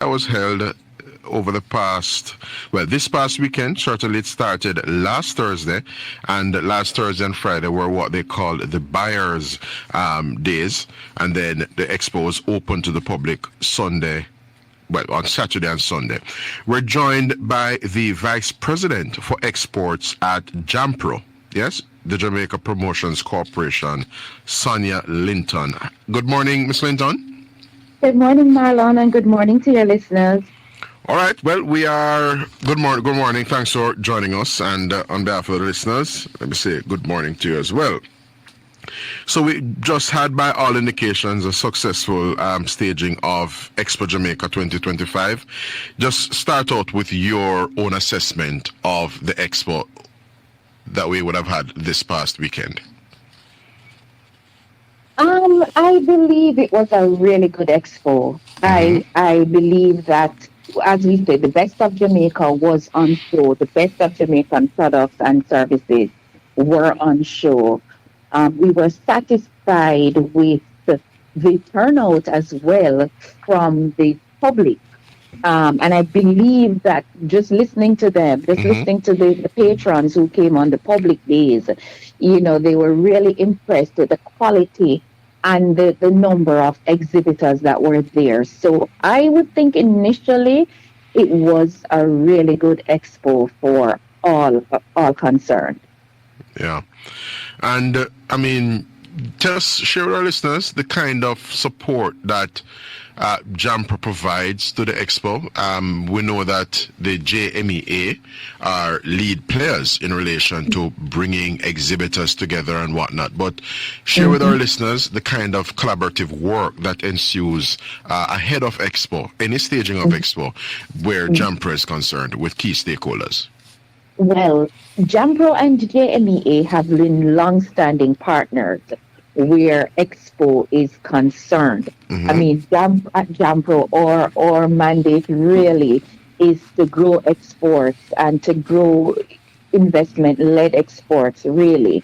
that was held over this past weekend. Certainly it started last Thursday, and last Thursday and Friday were what they called the buyers days, and then the expo was open to the public on Saturday and Sunday. We're joined by the Vice President for Exports at JAMPRO, yes, the Jamaica Promotions Corporation, Sonia Linton. Good morning, Ms. Linton. Good morning, Marlon, and good morning to your listeners. All right. Well, good morning. Thanks for joining us. And on behalf of the listeners, let me say good morning to you as well. So we just had, by all indications, a successful staging of Expo Jamaica 2025. Just start out with your own assessment of the Expo that we would have had this past weekend. I believe it was a really good Expo. Mm-hmm. I believe that, as we said, the best of Jamaica was on show. The best of Jamaican products and services were on show. We were satisfied with the turnout as well from the public. And I believe that just listening to them, listening to the patrons who came on the public days, they were really impressed with the quality and the number of exhibitors that were there. So I would think initially it was a really good expo for all concerned. Yeah. And just share with our listeners the kind of support that JAMPRO provides to the Expo. We know that the JMEA are lead players in relation to bringing exhibitors together and whatnot. But share with our listeners the kind of collaborative work that ensues ahead of Expo, any staging of Expo, where JAMPRO is concerned with key stakeholders. Well, JAMPRO and JMEA have been long-standing partners where Expo is concerned. JAMPRO, our mandate really is to grow exports and to grow investment-led exports, really.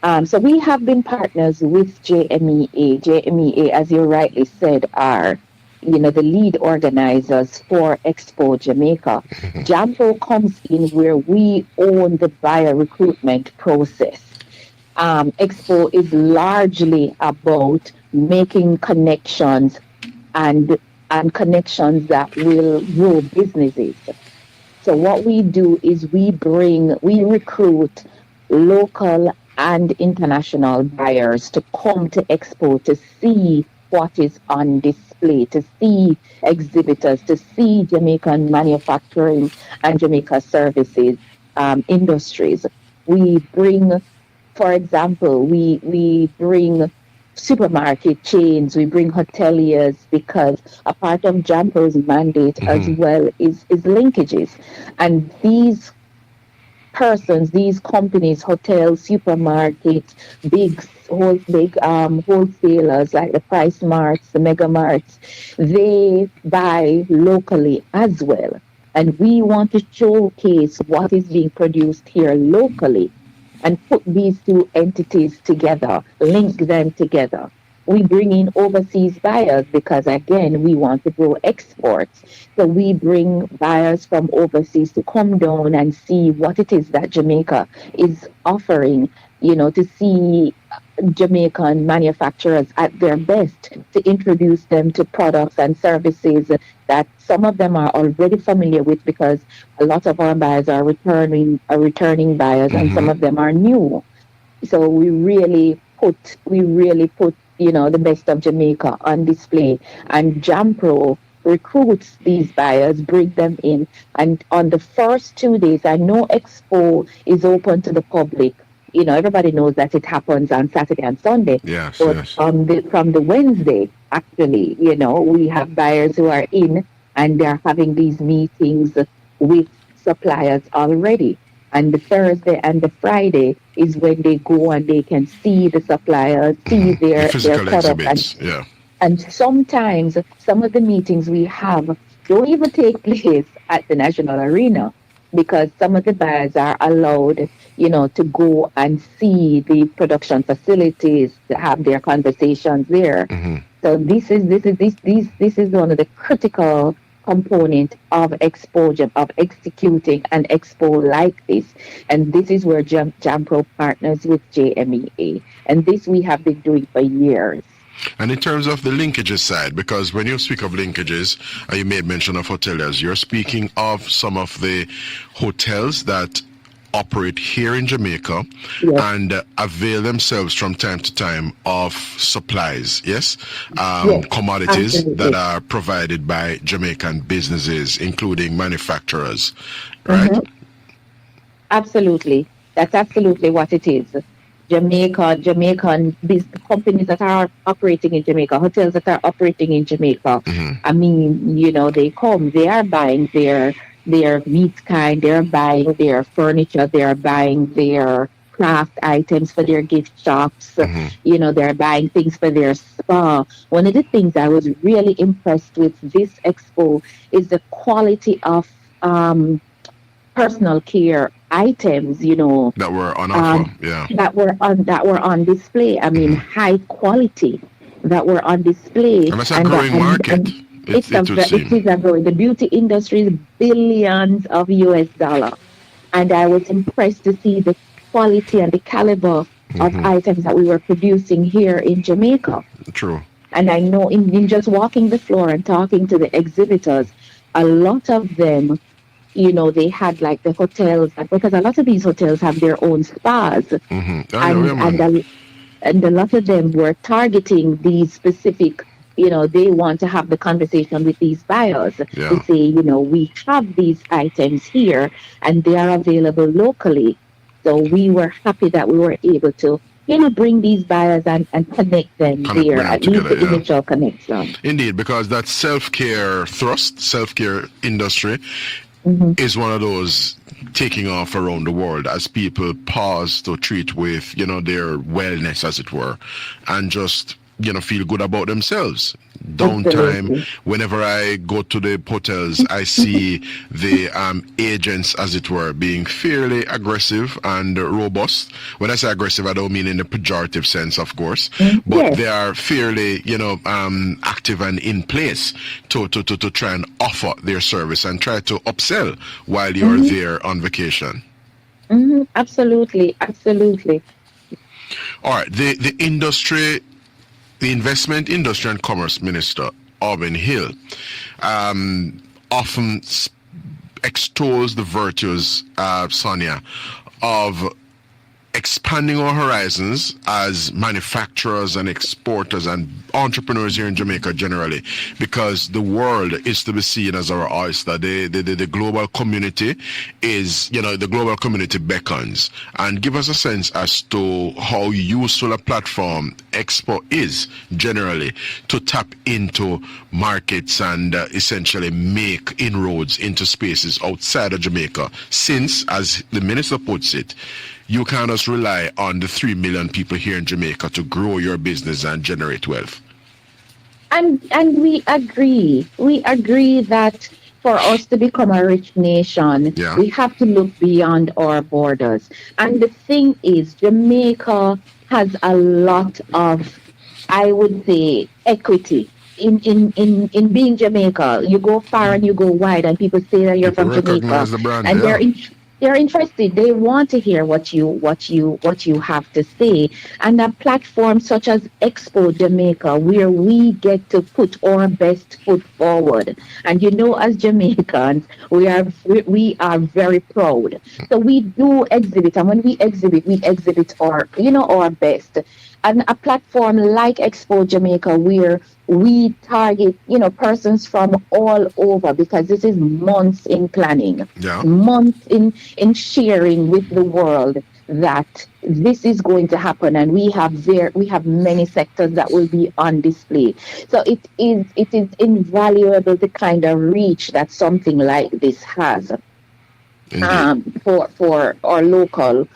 So we have been partners with JMEA. JMEA, as you rightly said, are the lead organizers for Expo Jamaica. JAMPRO comes in where we own the buyer recruitment process. Expo is largely about making connections and connections that will grow businesses. So what we do is we recruit local and international buyers to come to Expo to see what is on display, to see exhibitors, to see Jamaican manufacturing and Jamaica services industries. We bring, for example, we bring supermarket chains, we bring hoteliers, because a part of JAMPRO's mandate as well is linkages. And these persons, these companies, hotels, supermarkets, big wholesalers like the Price Marts, the Mega Marts, they buy locally as well. And we want to showcase what is being produced here locally and put these two entities together, link them together. We bring in overseas buyers because, again, we want to grow exports. So we bring buyers from overseas to come down and see what it is that Jamaica is offering, to see Jamaican manufacturers at their best, to introduce them to products and services that some of them are already familiar with, because a lot of our buyers are returning buyers, and some of them are new. So we really put the best of Jamaica on display, and JAMPRO recruits these buyers, bring them in, and on the first 2 days, I know Expo is open to the public. Everybody knows that it happens on Saturday and Sunday. Yes, but yes. From the Wednesday, actually, we have buyers who are in and they're having these meetings with suppliers already. And the Thursday and the Friday is when they go and they can see the suppliers, see their products. And sometimes some of the meetings we have don't even take place at the National Arena, because some of the buyers are allowed, to go and see the production facilities, to have their conversations there. So this is one of the critical component of exposure, of executing an expo like this. And this is where JAMPRO partners with JMEA. And this we have been doing for years. And in terms of the linkages side, because when you speak of linkages, you made mention of hoteliers, you're speaking of some of the hotels that operate here in Jamaica, yes, and avail themselves from time to time of supplies, yes? Yes, commodities, absolutely, that are provided by Jamaican businesses, including manufacturers, right? Mm-hmm. Absolutely. That's absolutely what it is. Jamaican companies that are operating in Jamaica, hotels that are operating in Jamaica. Mm-hmm. I mean, they are buying their meat kind, they're buying their furniture, they're buying their craft items for their gift shops. Mm-hmm. They're buying things for their spa. One of the things I was really impressed with this expo is the quality of personal care items, that were on offer, that were on display. I mean, mm-hmm, high quality that were on display. And that's a growing market. It is a growing. The beauty industry is billions of US dollars, and I was impressed to see the quality and the caliber, mm-hmm, of items that we were producing here in Jamaica. True. And I know in just walking the floor and talking to the exhibitors, a lot of them, they had like the hotels, because a lot of these hotels have their own spas, mm-hmm, and a lot of them were targeting these specific, they want to have the conversation with these buyers, to say, we have these items here and they are available locally. So we were happy that we were able to, bring these buyers and connect them there, at least the initial connection. Indeed, because that self-care industry, mm-hmm, is one of those taking off around the world as people pause to treat with, their wellness, as it were, and just, feel good about themselves. Downtime. Absolutely. Whenever I go to the hotels, I see the agents, as it were, being fairly aggressive and robust. When I say aggressive, I don't mean in a pejorative sense, of course, but yes, they are fairly, active and in place to try and offer their service and try to upsell while you're, mm-hmm, there on vacation. Mm-hmm. Absolutely. All right. The industry. The Investment, Industry and Commerce Minister, Auburn Hill, often extols the virtues, Sonia, of expanding our horizons as manufacturers and exporters and entrepreneurs here in Jamaica generally, because the world is to be seen as our oyster. The global community is, the global community beckons. And give us a sense as to how useful a platform Expo is generally to tap into markets and essentially make inroads into spaces outside of Jamaica, since, as the minister puts it, you can't just rely on the 3 million people here in Jamaica to grow your business and generate wealth. And we agree. We agree that for us to become a rich nation, we have to look beyond our borders. And the thing is, Jamaica has a lot of, I would say, equity. In being Jamaica. You go far and you go wide, and people say that you're from Jamaica, and they're interested. They want to hear what you have to say. And a platform such as Expo Jamaica, where we get to put our best foot forward. And as Jamaicans, we are very proud. So we do exhibit, and when we exhibit our best. And a platform like Expo Jamaica, where we target, persons from all over, because this is months in planning, months in sharing with the world that this is going to happen, and we have many sectors that will be on display. So it is invaluable, the kind of reach that something like this has. For our local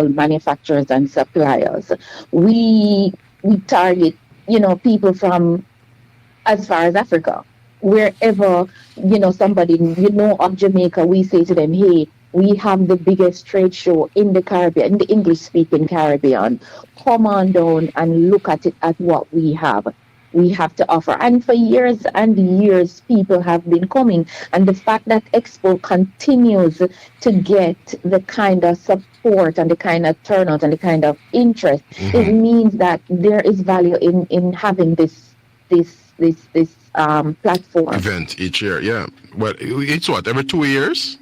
manufacturers and suppliers. We target, people from as far as Africa. Wherever, somebody, of Jamaica, we say to them, hey, we have the biggest trade show in the Caribbean, in the English-speaking Caribbean. Come on down and look at what we have. we have to offer. And for years and years, people have been coming. And the fact that Expo continues to get the kind of support and the kind of turnout and the kind of interest, it means that there is value in having this platform. Event each year, yeah. Well, it's what, every 2 years?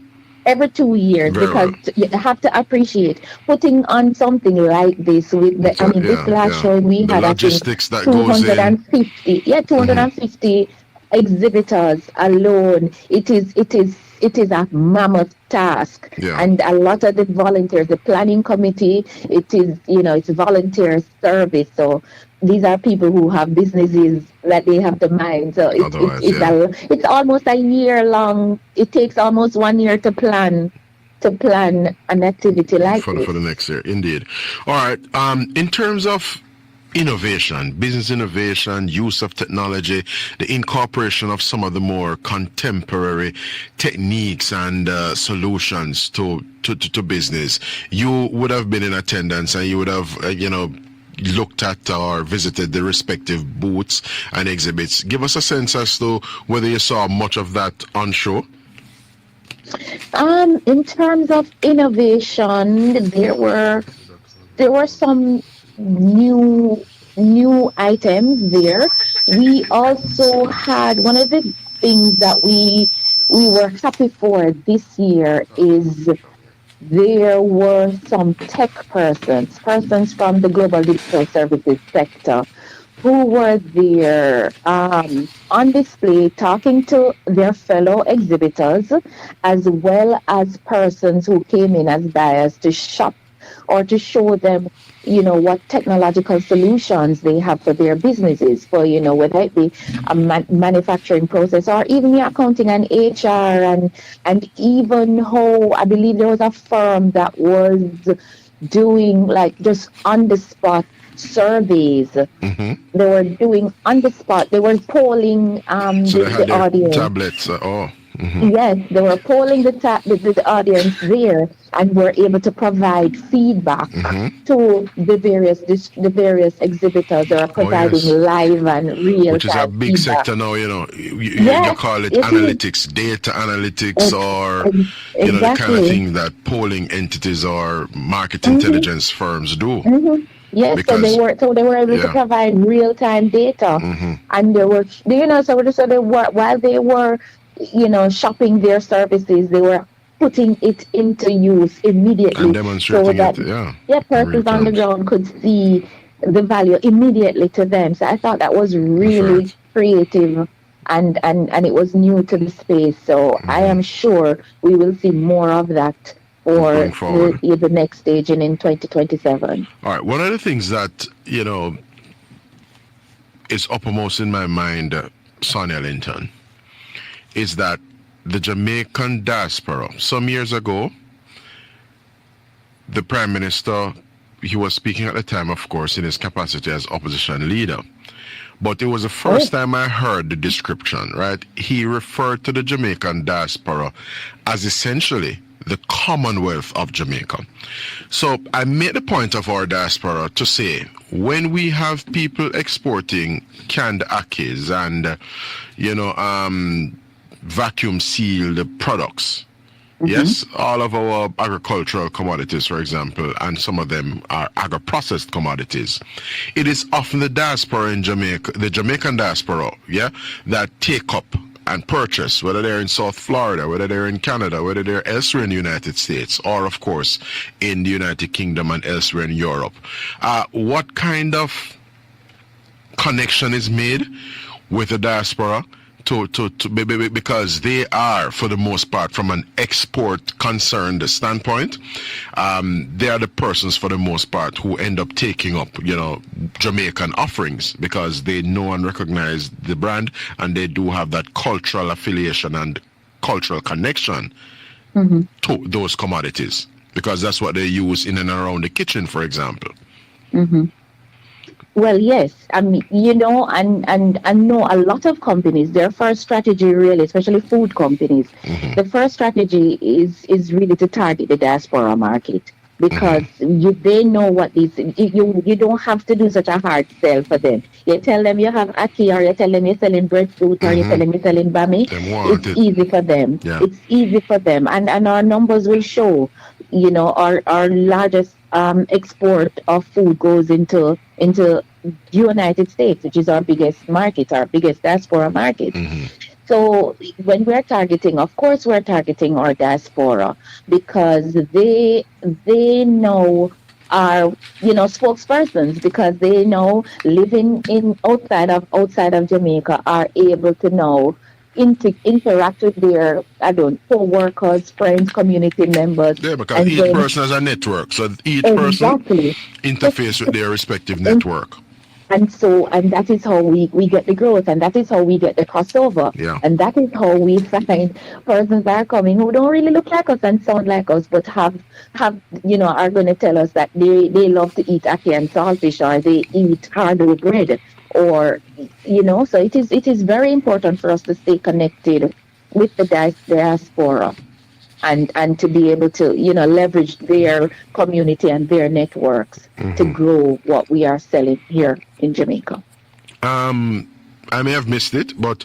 Every 2 years, Very because well. you have to appreciate putting on something like this with the, I mean, this last show we the had, I think, logistics that goes in. 250 exhibitors alone. It is a mammoth task. Yeah. And a lot of the volunteers, the planning committee, it's volunteer service. So these are people who have businesses that they have to mind. So it's almost a year long. It takes almost 1 year to plan an activity like for this. the next year. Indeed. All right. In terms of innovation, business innovation, use of technology, the incorporation of some of the more contemporary techniques and solutions to business, you would have been in attendance and you would have, looked at or visited the respective booths and exhibits. Give us a sense as to whether you saw much of that on show. In terms of innovation, there were some new items there. We also had one of the things that we were happy for this year is there were some tech persons from the global digital services sector who were there on display talking to their fellow exhibitors as well as persons who came in as buyers to shop or to show them, what technological solutions they have for their businesses, for, whether it be a manufacturing process or even the accounting and HR and even how I believe there was a firm that was doing like just on the spot surveys. They were doing on the spot. They were polling so they had the audience. Tablets. Yes, they were polling the audience there, and were able to provide feedback to the various exhibitors. They are providing live and real, which is a big feedback. Sector now. You call it analytics, data analytics, or the kind of thing that polling entities or market intelligence firms do. Yes, because so they were able to provide real time data, and they were while they were shopping their services, they were putting it into use immediately, and demonstrating so that persons on the ground could see the value immediately to them. So I thought that was really creative, and it was new to the space. So I am sure we will see more of that for the next stage in 2027. All right. One of the things that is uppermost in my mind, Sonia Linton, is that the Jamaican diaspora, some years ago, the Prime Minister, he was speaking at the time, of course, in his capacity as opposition leader. But it was the first time I heard the description, right? He referred to the Jamaican diaspora as essentially the Commonwealth of Jamaica. So I made the point of our diaspora to say, when we have people exporting canned akis and, vacuum sealed products, yes, all of our agricultural commodities, for example, and some of them are agro-processed commodities, it is often the diaspora in Jamaica, the Jamaican diaspora, that take up and purchase, whether they're in South Florida, whether they're in Canada, whether they're elsewhere in the United States, or of course in the United Kingdom and elsewhere in Europe. What kind of connection is made with the diaspora because they are, for the most part, from an export concerned standpoint, they are the persons for the most part who end up taking up, Jamaican offerings because they know and recognize the brand, and they do have that cultural affiliation and cultural connection to those commodities, because that's what they use in and around the kitchen, for example. Well, yes, I mean, and know a lot of companies, their first strategy really, especially food companies, the first strategy is really to target the diaspora market. because they know what these you don't have to do such a hard sell for them. You tell them you have ackee, or you tell them you're selling breadfruit, or you tell them you're selling bami. Them want It's it. easy for them. Yeah. It's easy for them, and our numbers will show. Our largest export of food goes into United States, which is our biggest market, our biggest diaspora market. So when we're targeting, of course, we're targeting our diaspora, because they know our spokespersons, because they know living in outside of Jamaica are able to know interact with their co-workers, friends, community members, Yeah, because and each then person has a network, so each person exactly. interface with their respective network. And that is how we get the growth, and that is how we get the crossover. Yeah. And that is how we find persons that are coming who don't really look like us and sound like us, but are going to tell us that they love to eat ackee and saltfish, or they eat hardwood bread, or so it is very important for us to stay connected with the diaspora, and to be able to leverage their community and their networks to grow what we are selling here in Jamaica. I may have missed it, but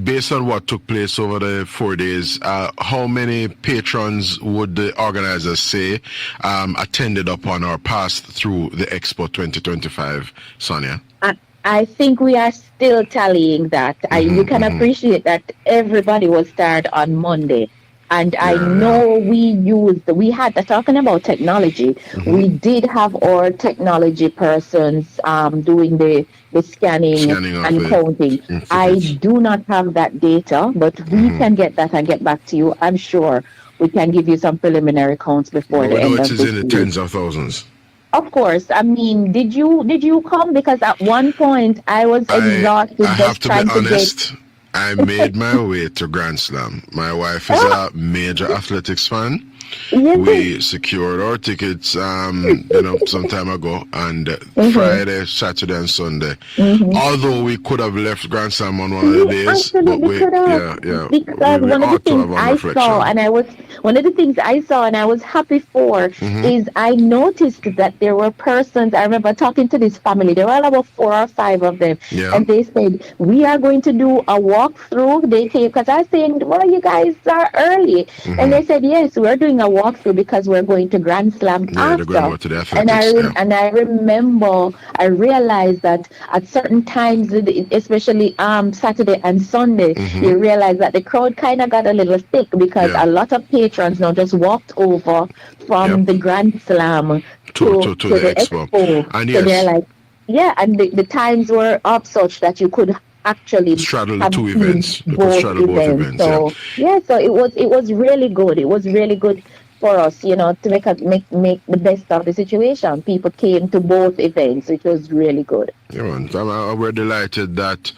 based on what took place over the 4 days, how many patrons would the organizers say attended upon or passed through the Expo 2025, Sonia? I think we are still tallying that. You can appreciate that everybody was started on Monday. And I know we had, talking about technology, we did have our technology persons doing the scanning and counting. I do not have that data, but we can get that and get back to you. I'm sure we can give you some preliminary counts before the end of this week. It is in the week. tens of thousands. Of course. I mean, did you come? Because at one point I was exhausted. I have to be honest. I made my way to Grand Slam. My wife is a major athletics fan. We secured our tickets, some time ago, and Friday, Saturday, and Sunday. Although we could have left Grand Slam on one of the days, but because one of the things I saw, and I was happy for, is I noticed that there were persons. I remember talking to this family. There were about 4 or 5 of them, and they said, "We are going to do a walkthrough." They came because I was saying, "Well, you guys are early," and they said, "Yes, we're doing a walkthrough because we're going to Grand Slam after." Going to the athletics, and I remember, I realized that at certain times, especially Saturday and Sunday, you realize that the crowd kind of got a little thick, because a lot of patrons now just walked over from the Grand Slam to the Expo. And so they're like, and the times were up such that you could actually straddle the two events. Both events. So so it was really good. It was really good for us, to make the best of the situation. People came to both events, which was really good. Yeah, we're delighted that,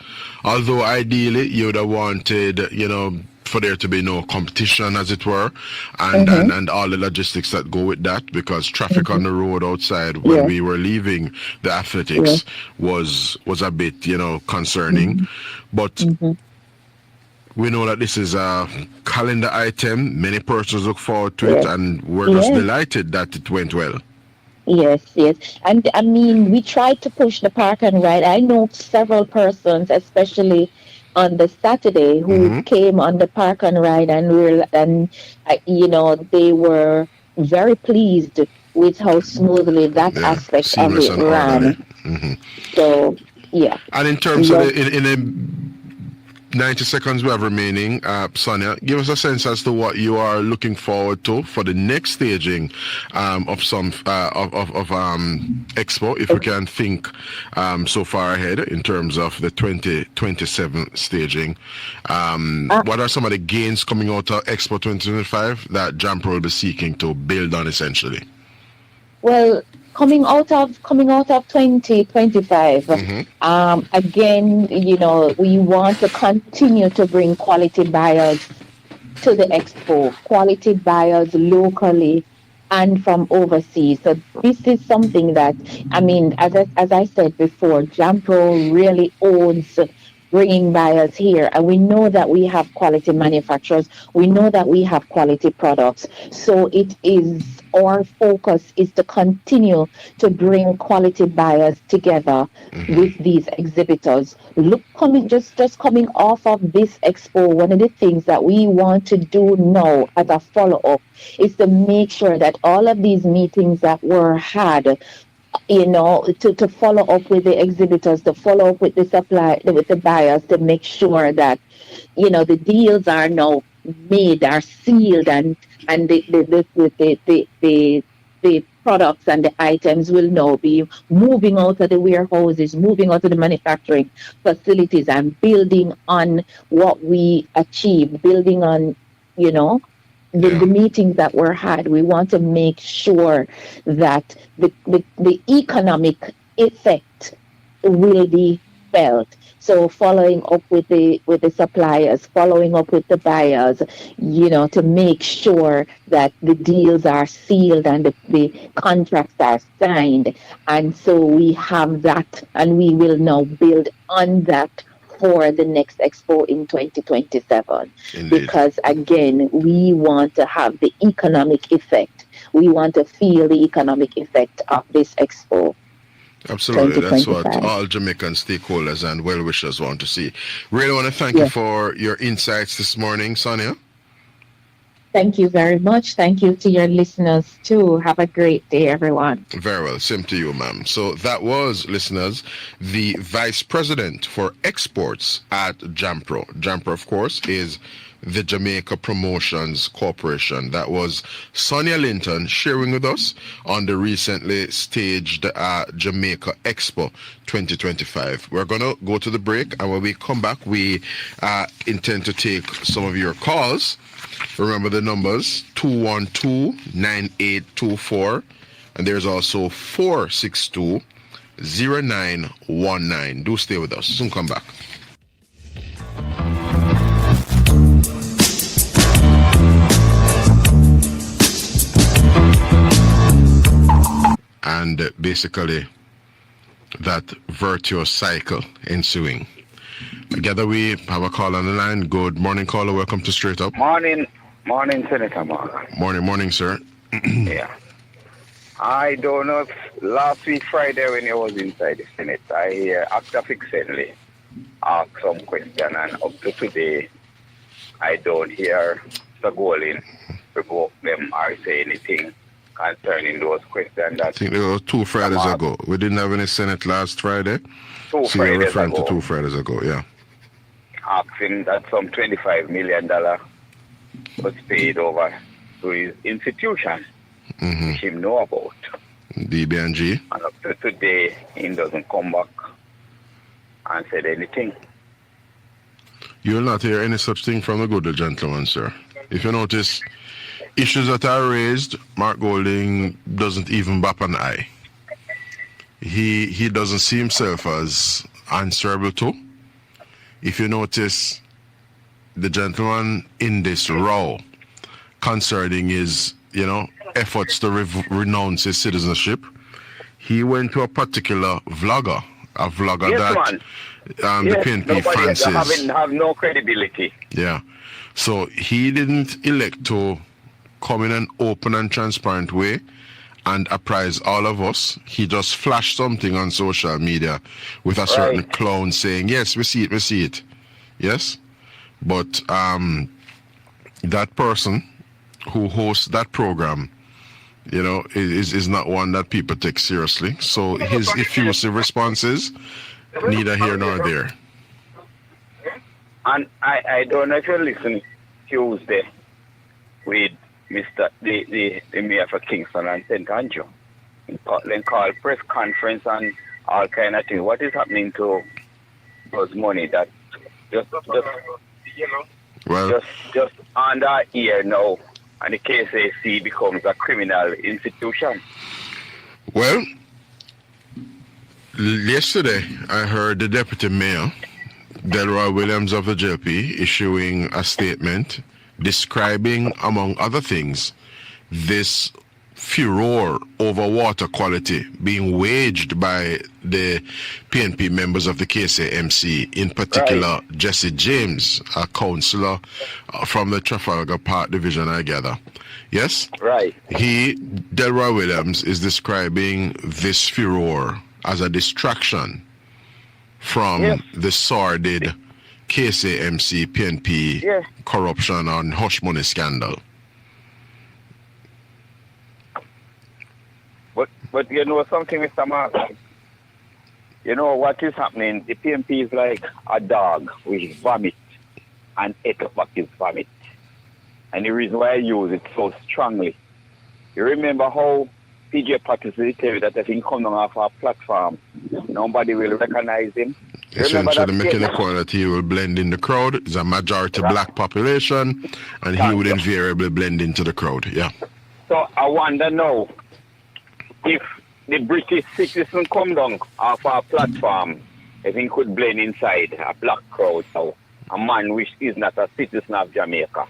although ideally you would have wanted, for there to be no competition, as it were, and all the logistics that go with that, because traffic on the road outside when we were leaving the athletics was a bit, concerning. But we know that this is a calendar item. Many persons look forward to it, and we're just delighted that it went well. Yes. And I mean, we tried to push the park and ride. I know several persons, especially on the Saturday, who came on the park and ride, and they were very pleased with how smoothly that aspect of it ran. So, And in terms of in the 90 seconds we have remaining, Sonia, give us a sense as to what you are looking forward to for the next staging of Expo, if we can think so far ahead in terms of the 2027 staging. What are some of the gains coming out of Expo 2025 that JAMPRO will be seeking to build on, essentially? Well, coming out of 2025, again, we want to continue to bring quality buyers to the Expo, quality buyers locally and from overseas. So this is something that, I mean, as I said before, JAMPRO really owns bringing buyers here. And we know that we have quality manufacturers. We know that we have quality products. So it is our focus is to continue to bring quality buyers together with these exhibitors. Look, just coming off of this expo, one of the things that we want to do now as a follow-up is to make sure that all of these meetings that were had, to follow up with the exhibitors, to follow up with with the buyers, to make sure that, the deals are now made, are sealed, and the products and the items will now be moving out of the warehouses, moving out of the manufacturing facilities, and building on what we achieved, building on, the meetings that were had. We want to make sure that the economic effect will be felt. So following up with the suppliers, following up with the buyers, to make sure that the deals are sealed and the contracts are signed. And so we have that, and we will now build on that for the next expo in 2027. Indeed. Because again, we want to have the economic effect. We want to feel the economic effect of this expo. Absolutely. That's what all Jamaican stakeholders and well-wishers want to see. Really want to thank you for your insights this morning, Sonia. Thank you very much. Thank you to your listeners too. Have a great day, everyone. Very well. Same to you, ma'am. So that was, listeners, the Vice President for Exports at JAMPRO. JAMPRO, of course, is the Jamaica Promotions Corporation. That was Sonia Linton sharing with us on the recently staged Jamaica Expo 2025. We're going to go to the break, and when we come back, we intend to take some of your calls. Remember the numbers, 212-9824, and there's also 462-0919. Do stay with us. Soon come back. And basically, that virtuous cycle ensuing. Together we have a call on the line. Good morning, caller. Welcome to Straight Up. Morning, Senator Marlon. Morning, sir. Yeah. I don't know if last week Friday when you was inside the Senate, I after fixedly asked some question, and up to today, I don't hear the Golin revoke them or say anything concerning those questions. I think there were 2 Fridays ago. We didn't have any Senate last Friday. 2 so Fridays you're referring ago. to 2 Fridays ago, yeah. Asking that some $25 million was paid over to his institution, which he know about. DB&G. And up to today, he doesn't come back and said anything. You will not hear any such thing from the good gentleman, sir. If you notice, issues that are raised, Mark Golding doesn't even bap an eye. He doesn't see himself as answerable to. If you notice, the gentleman in this row concerning his, efforts to renounce his citizenship, he went to a particular vlogger, yes, that the PNP fancies. Have no credibility. Yeah. So he didn't elect to come in an open and transparent way and apprise all of us. He just flashed something on social media with a certain clown saying, yes, we see it. Yes? But that person who hosts that program, is not one that people take seriously. So his effusive responses, neither here nor there. And I don't know if you listen Tuesday with the Mayor for Kingston and St. Andrew. Then call press conference and all kind of things. What is happening to those money that just under here now, and the KSAC becomes a criminal institution? Well, yesterday I heard the Deputy Mayor, Delroy Williams of the JLP, issuing a statement describing, among other things, this furor over water quality being waged by the PNP members of the KSAMC, in particular Jesse James, a councillor from the Trafalgar Park Division, I gather. Yes? Right. Delroy Williams, is describing this furor as a distraction from the sordid KSAMC, PNP corruption and hush money scandal. But you know something, Mr. Mark? You know what is happening? The PNP is like a dog with vomit and ate up his vomit. And the reason why I use it so strongly, you remember how PJ participated that if he come on off our platform, nobody will recognize him? Essentially making the point that he will blend in the crowd. It's a majority black population, and he would invariably blend into the crowd. Yeah. So I wonder now, if the British citizen come down off our platform, if he could blend inside a black crowd, so a man which is not a citizen of Jamaica.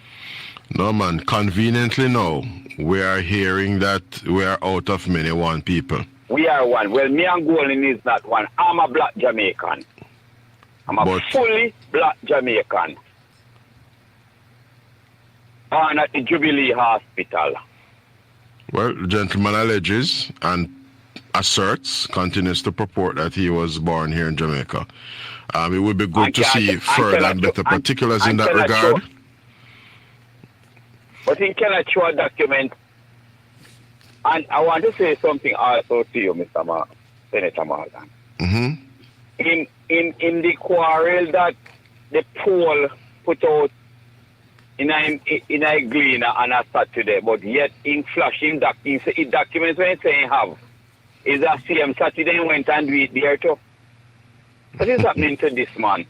No, man. Conveniently now, we are hearing that we are out of many one people. We are one. Well, me and Golden is not one. I'm a black Jamaican. I'm a fully black Jamaican. Born at the Jubilee Hospital. Well, the gentleman alleges and asserts, continues to purport that he was born here in Jamaica. It would be good to see further and better particulars in that regard. But he cannot show a document. And I want to say something also to you, Mr. Senator Marlon. Mm-hmm. In the quarrel that the poll put out in a Gleaner on a Saturday, but yet in flashing documents when it's saying have, is that same Saturday went and do it there too. What is happening to this man?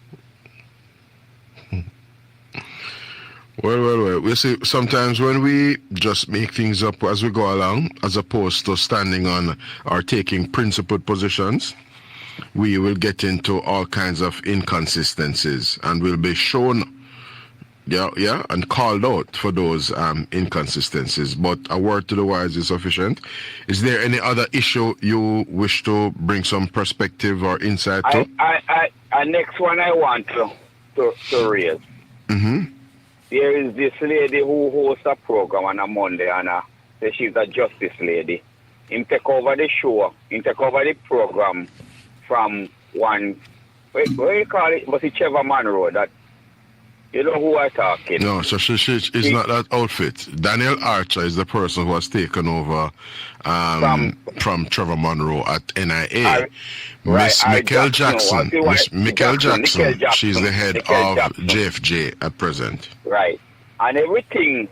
Well. We see sometimes when we just make things up as we go along, as opposed to standing on or taking principled positions, we will get into all kinds of inconsistencies and will be shown, and called out for those inconsistencies. But a word to the wise is sufficient. Is there any other issue you wish to bring some perspective or insight to? Next one I want to raise. Mm-hmm. There is this lady who hosts a program on a Monday, and she's a justice lady. He take over the show, he take over the program from one, what do you call it? Was it Trevor Monroe? That, you know who I'm talking? No, so she is not that outfit. Daniel Archer is the person who has taken over from Trevor Monroe at NIA. Miss Michael Jackson. She's the head of JFJ at present. Right. And everything,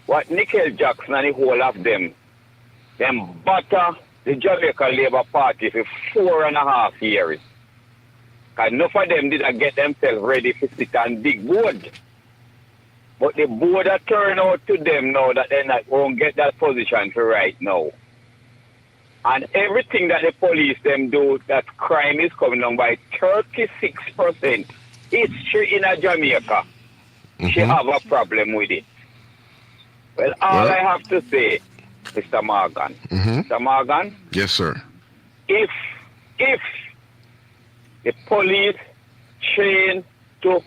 what Michael Jackson and the whole of them butter the Jamaica Labour Party for 4.5 years. Because enough of them didn't get themselves ready to sit on big board. But the board are turned out to them now that they not won't get that position for right now. And everything that the police them do, that crime is coming down by 36%. History in Jamaica. Mm-hmm. She have a problem with it. Well, all I have to say, Mr. Morgan. Mm-hmm. Mr. Morgan? Yes, sir. If the police train to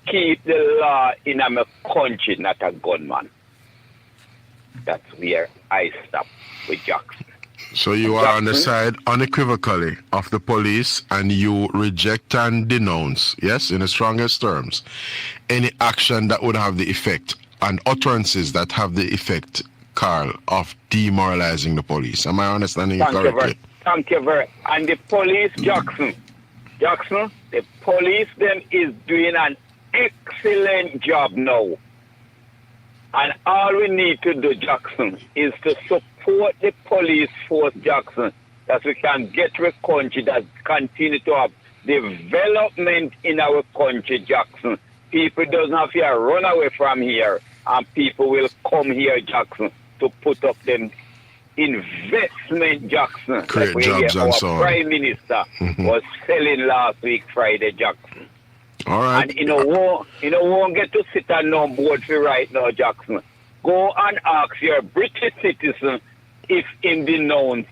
keep the law in a country, not a gunman, that's where I stop with Jackson. So you are on the side unequivocally of the police, and you reject and denounce, yes, in the strongest terms, any action that would have the effect and utterances that have the effect, Carl, of demoralizing the police. Am I understanding you correctly? Thank you very much. And the police, Jackson, the police then is doing an excellent job now. And all we need to do, Jackson, is to support the police force, Jackson, that we can get to a country that continue to have development in our country, Jackson. People doesn't have to run away from here, and people will come here, Jackson, to put up them investment, Jackson. Create jobs and so on. Our Prime Minister was selling last week, Friday, Jackson. All right. And won't get to sit on no board for right now, Jackson. Go and ask your British citizen if him denounce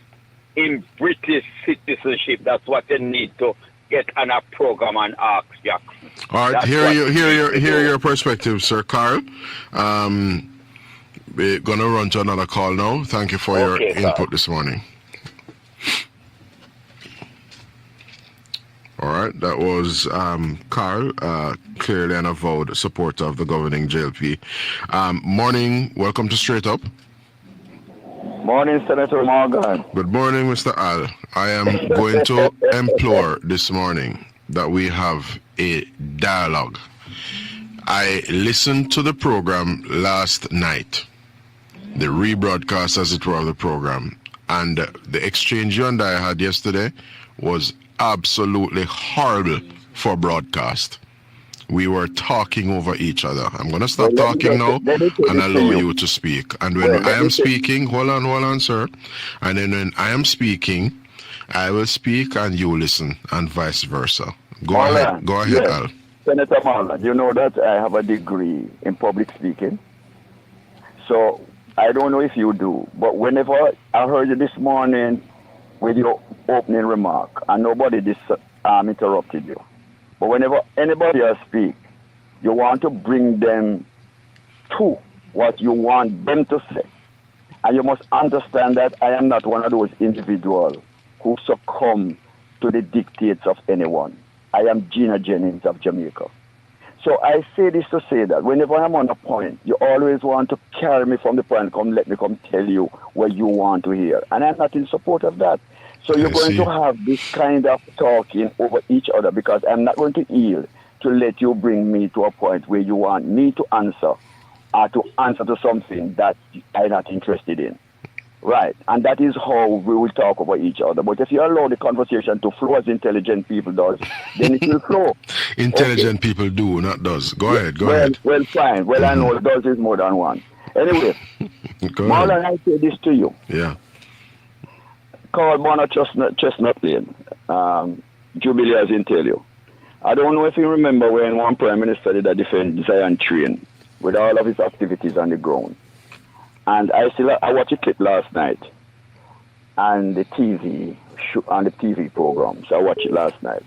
in British citizenship. That's what they need to get on a program and ask Jackson. All right, hear your perspective, Sir Carl. We're gonna run to another call now. Thank you for your input this morning. All right, that was Carl, clearly an avowed supporter of the governing JLP. Morning, welcome to Straight Up. Morning, Senator Morgan. Good morning, Mr. Al. I am going to implore this morning that we have a dialogue. I listened to the program last night, the rebroadcast as it were of the program, and the exchange you and I had yesterday was absolutely horrible for broadcast. We were talking over each other. I'm going to stop talking now and allow you to speak. And when I am speaking, hold on, sir. And then when I am speaking, I will speak and you listen, and vice versa. Go ahead, yes. Al. Senator Marlon, you know that I have a degree in public speaking. So I don't know if you do, but whenever I heard you this morning with your opening remark, and nobody interrupted you. But whenever anybody else speaks, you want to bring them to what you want them to say. And you must understand that I am not one of those individuals who succumb to the dictates of anyone. I am Gina Jennings of Jamaica. So I say this to say that whenever I'm on a point, you always want to carry me from the point, let me tell you what you want to hear. And I'm not in support of that. So you're going to have this kind of talking over each other, because I'm not going to yield to let you bring me to a point where you want me to answer to something that I'm not interested in. Right. And that is how we will talk over each other. But if you allow the conversation to flow as intelligent people does, then it will flow. Intelligent people do, not does. Go ahead. Well, fine. Well, I know does is more than one. Anyway, Marlon, I say this to you. Yeah. Called Bonner Chestnut Lane, Jubilee as in tell you. I don't know if you remember when one Prime Minister did a defend Zion train with all of his activities on the ground. And I watched a clip last night and the TV program. So I watched it last night.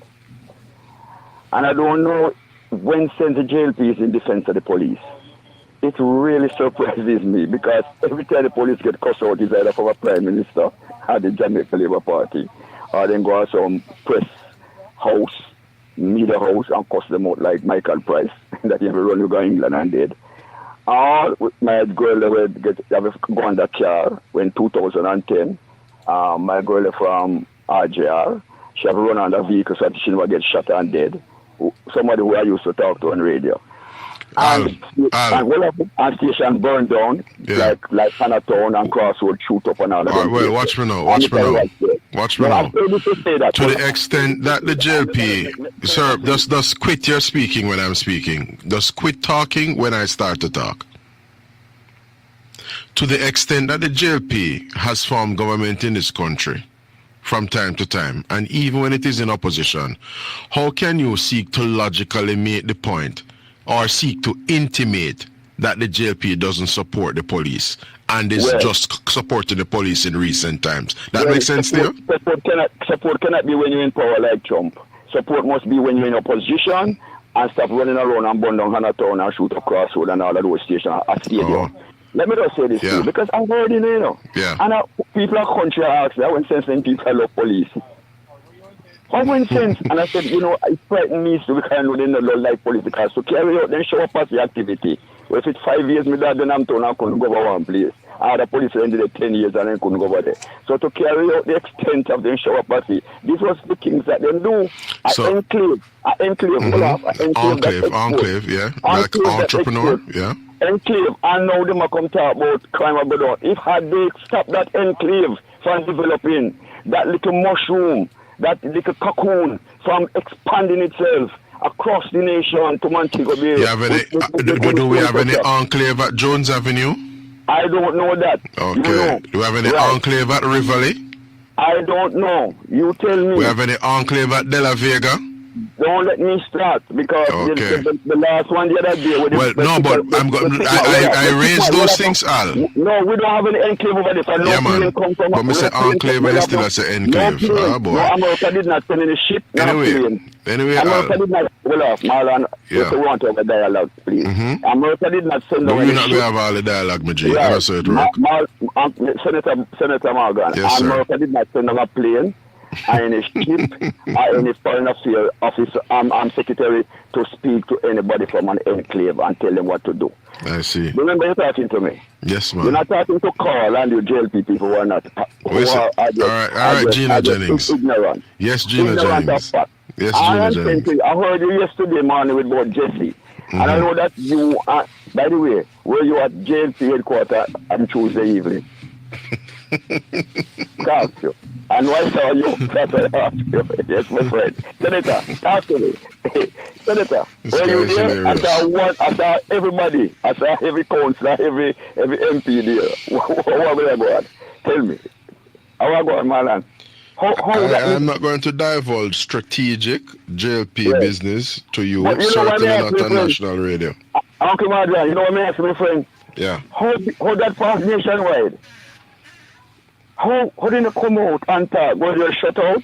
And I don't know when since the JLP is in defense of the police. It really surprises me, because every time the police get cussed out, it's either from a Prime Minister or the Jamaica Labour Party, or then go to some press house, media house, and cuss them out like Michael Price, that he ever run to go England and did. Or my girl have gone in the car when 2010, my girl from RJR, she have run on the vehicle so she never get shot and dead. Somebody who I used to talk to on radio. And station burned down, like Hanatown and Crossroad shoot up and all that. Well, watch me now. To the extent that the JLP, sir, just quit your speaking when I'm speaking. Just quit talking when I start to talk. To the extent that the JLP has formed government in this country from time to time, and even when it is in opposition, how can you seek to logically make the point or seek to intimate that the JLP doesn't support the police and is just supporting the police in recent times? That makes sense to you? Support cannot be when you're in power like Trump. Support must be when you're in opposition and stop running around and burn down Hanatown and shoot up Crossroad and all of those stations at stadium. Let me just say this to you, because I'm already, Yeah. And people are country ask me, how many sense when people love police? How many sense? And I said, it frightened me so because I know they don't like police, because to carry out, then show up as the activity. Well, if it's 5 years, my dad, then I'm told I couldn't go over one place. I had a police ended it 10 years and I couldn't go over there. So to carry out the extent of them show up as this was the things that they do. Enclave, yeah. Like entrepreneur, yeah. Enclave, and now they might come talk about crime of blood. If had they stopped that enclave from developing, that little mushroom, that little cocoon from expanding itself across the nation to Montego Bay. Do we have any enclave at Jones Avenue? I don't know that. Okay. Do we have any enclave at Rivoli? I don't know. You tell me. We have any enclave at De La Vega? Don't let me start because Okay. the last one the other day. Well, no, but I raised those things, Al. No, we don't have any enclave over there. So Yeah, no man. plane come from. But me say enclave, but still I say enclave. No plane. Ah, boy. No, America did not send any ship. Anyway, America Al. did not. Well, off, Marlon. Yeah. If you want to have a dialogue, please. America did not send No, any you're not ship. going to have all the dialogue, my G. Right. I say it work. Senator Morgan, Yes, sir. America did not send on a plane or any ship or any foreign affairs officer, secretary to speak to anybody from an enclave and tell them what to do. I see. Remember, you're talking to me. Yes, man. You're not talking to Carl and you JLP people who are not. All right, Gina Jennings. Ignorant. Yes, Gina Ignorant Jennings. of fact. Yes, I Gina am saying Jennings. to you, I heard you yesterday morning with about Jesse. And I know that you are, by the way, were you at JLP headquarters on Tuesday evening? Talk to you. And why saw you? That's what I asked you. Yes, my friend. Senator, talk to me. Senator, This were guy you is there? hilarious. I saw everybody. I saw every councillor, every MP there. What will I go on? Tell me. How will I go on, Marlon? I'm not going to divulge strategic JLP business to you, But you know what certainly I not ask on you, national radio. Uncle Marlon, you know what I ask my friend? Yeah. How that pass nationwide? How didn't it come out and talk? Was you shut out?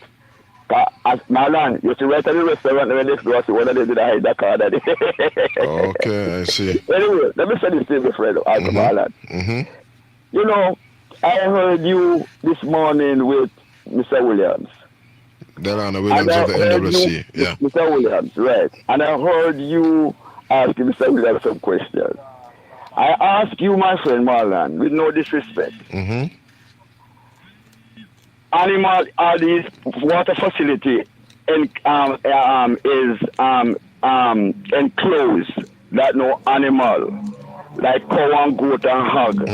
As Marlon, you see right at the restaurant when they go see whether they did hide that card. Okay, I see. Anyway, let me say this to you, friend, Uncle Marlon. You know, I heard you this morning with Mr. Williams. Delana Williams of the NWC. Yeah. Mr. Williams, right. And I heard you asking Mr. Williams some questions. I ask you, my friend Marlon, with no disrespect. Animal, these water facility is enclosed that no animal like cow and goat and hog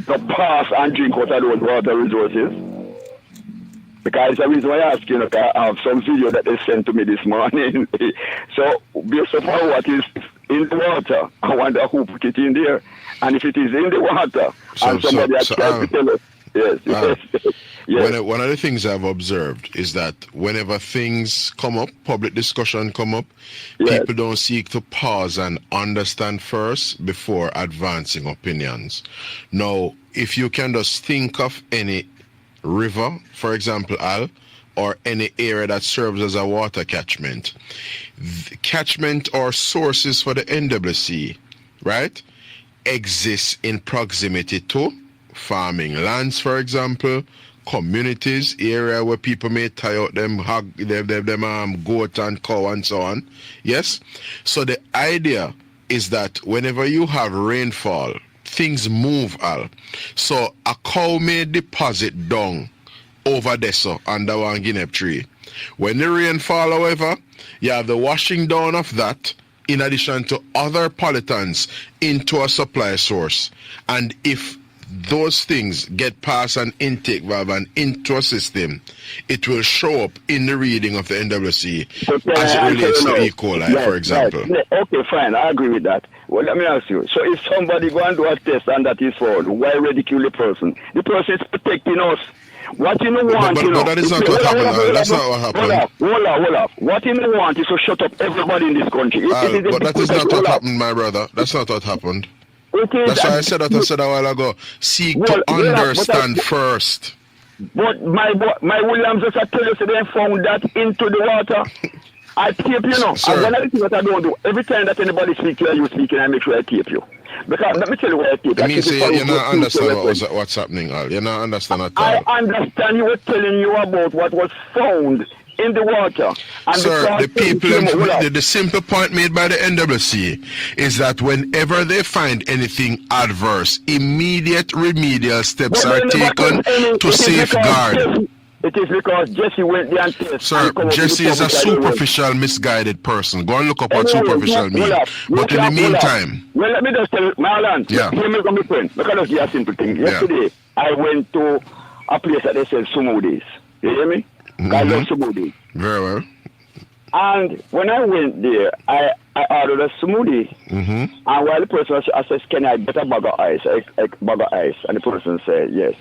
to pass and drink out of those water resources. Because the reason why I ask you, I have some video that they sent to me this morning. So based upon what is in the water, I wonder who put it in there. And if it is in the water, and somebody has tried to tell us, yes. Yes. One of the things I've observed is that whenever things come up, public discussion come up, people don't seek to pause and understand first before advancing opinions. Now, if you can just think of any river, for example, Al, or any area that serves as a water catchment, catchment or sources for the NWC, right, exists in proximity to farming lands, for example, communities, area where people may tie out them goat and cow and so on. Yes? So the idea is that whenever you have rainfall, things move, Al. So a cow may deposit dung over there so under one guinea tree. When the rain fall, however, you have the washing down of that in addition to other pollutants into a supply source. And if those things get past an intake valve and into a system, it will show up in the reading of the NWC as it relates to E. coli, for example. Right. Okay, fine, I agree with that. Well, let me ask you. So if somebody go and do a test and that is found, why ridicule the person? The person is protecting us. What you want, but that is not what happened. That's not what happened. Hold up. What you want is to shut up everybody in this country. But that is not what happened, my brother. That's not what happened. That's why I said that a while ago. Seek to understand first. But my Williams just tell you so they found that into the water. I tape you know. Sir. And one of the things that I don't do, every time that anybody speaks you speaking, I make sure I tape you. Because let me tell you what I tape. I mean, you not understand what's happening, Al. You not understand at all. I understand you were telling you about what was found in the water. And sir, the people, the simple point made by the NWC is that whenever they find anything adverse, immediate remedial steps are taken to safeguard. It is because Jesse went there and tested. Sir, Jesse is a superficial, misguided person. Go and look up what superficial means. But in the meantime... Well, let me just tell you, Marlon, hear me from my friend. Because I'll give you a simple thing. Yesterday, I went to a place that they sell smoothies. You hear me? I love smoothies. Very well. And when I went there, I ordered a smoothie. And while the person I said, can I get a bag of ice? A bag of ice. And the person said, yes.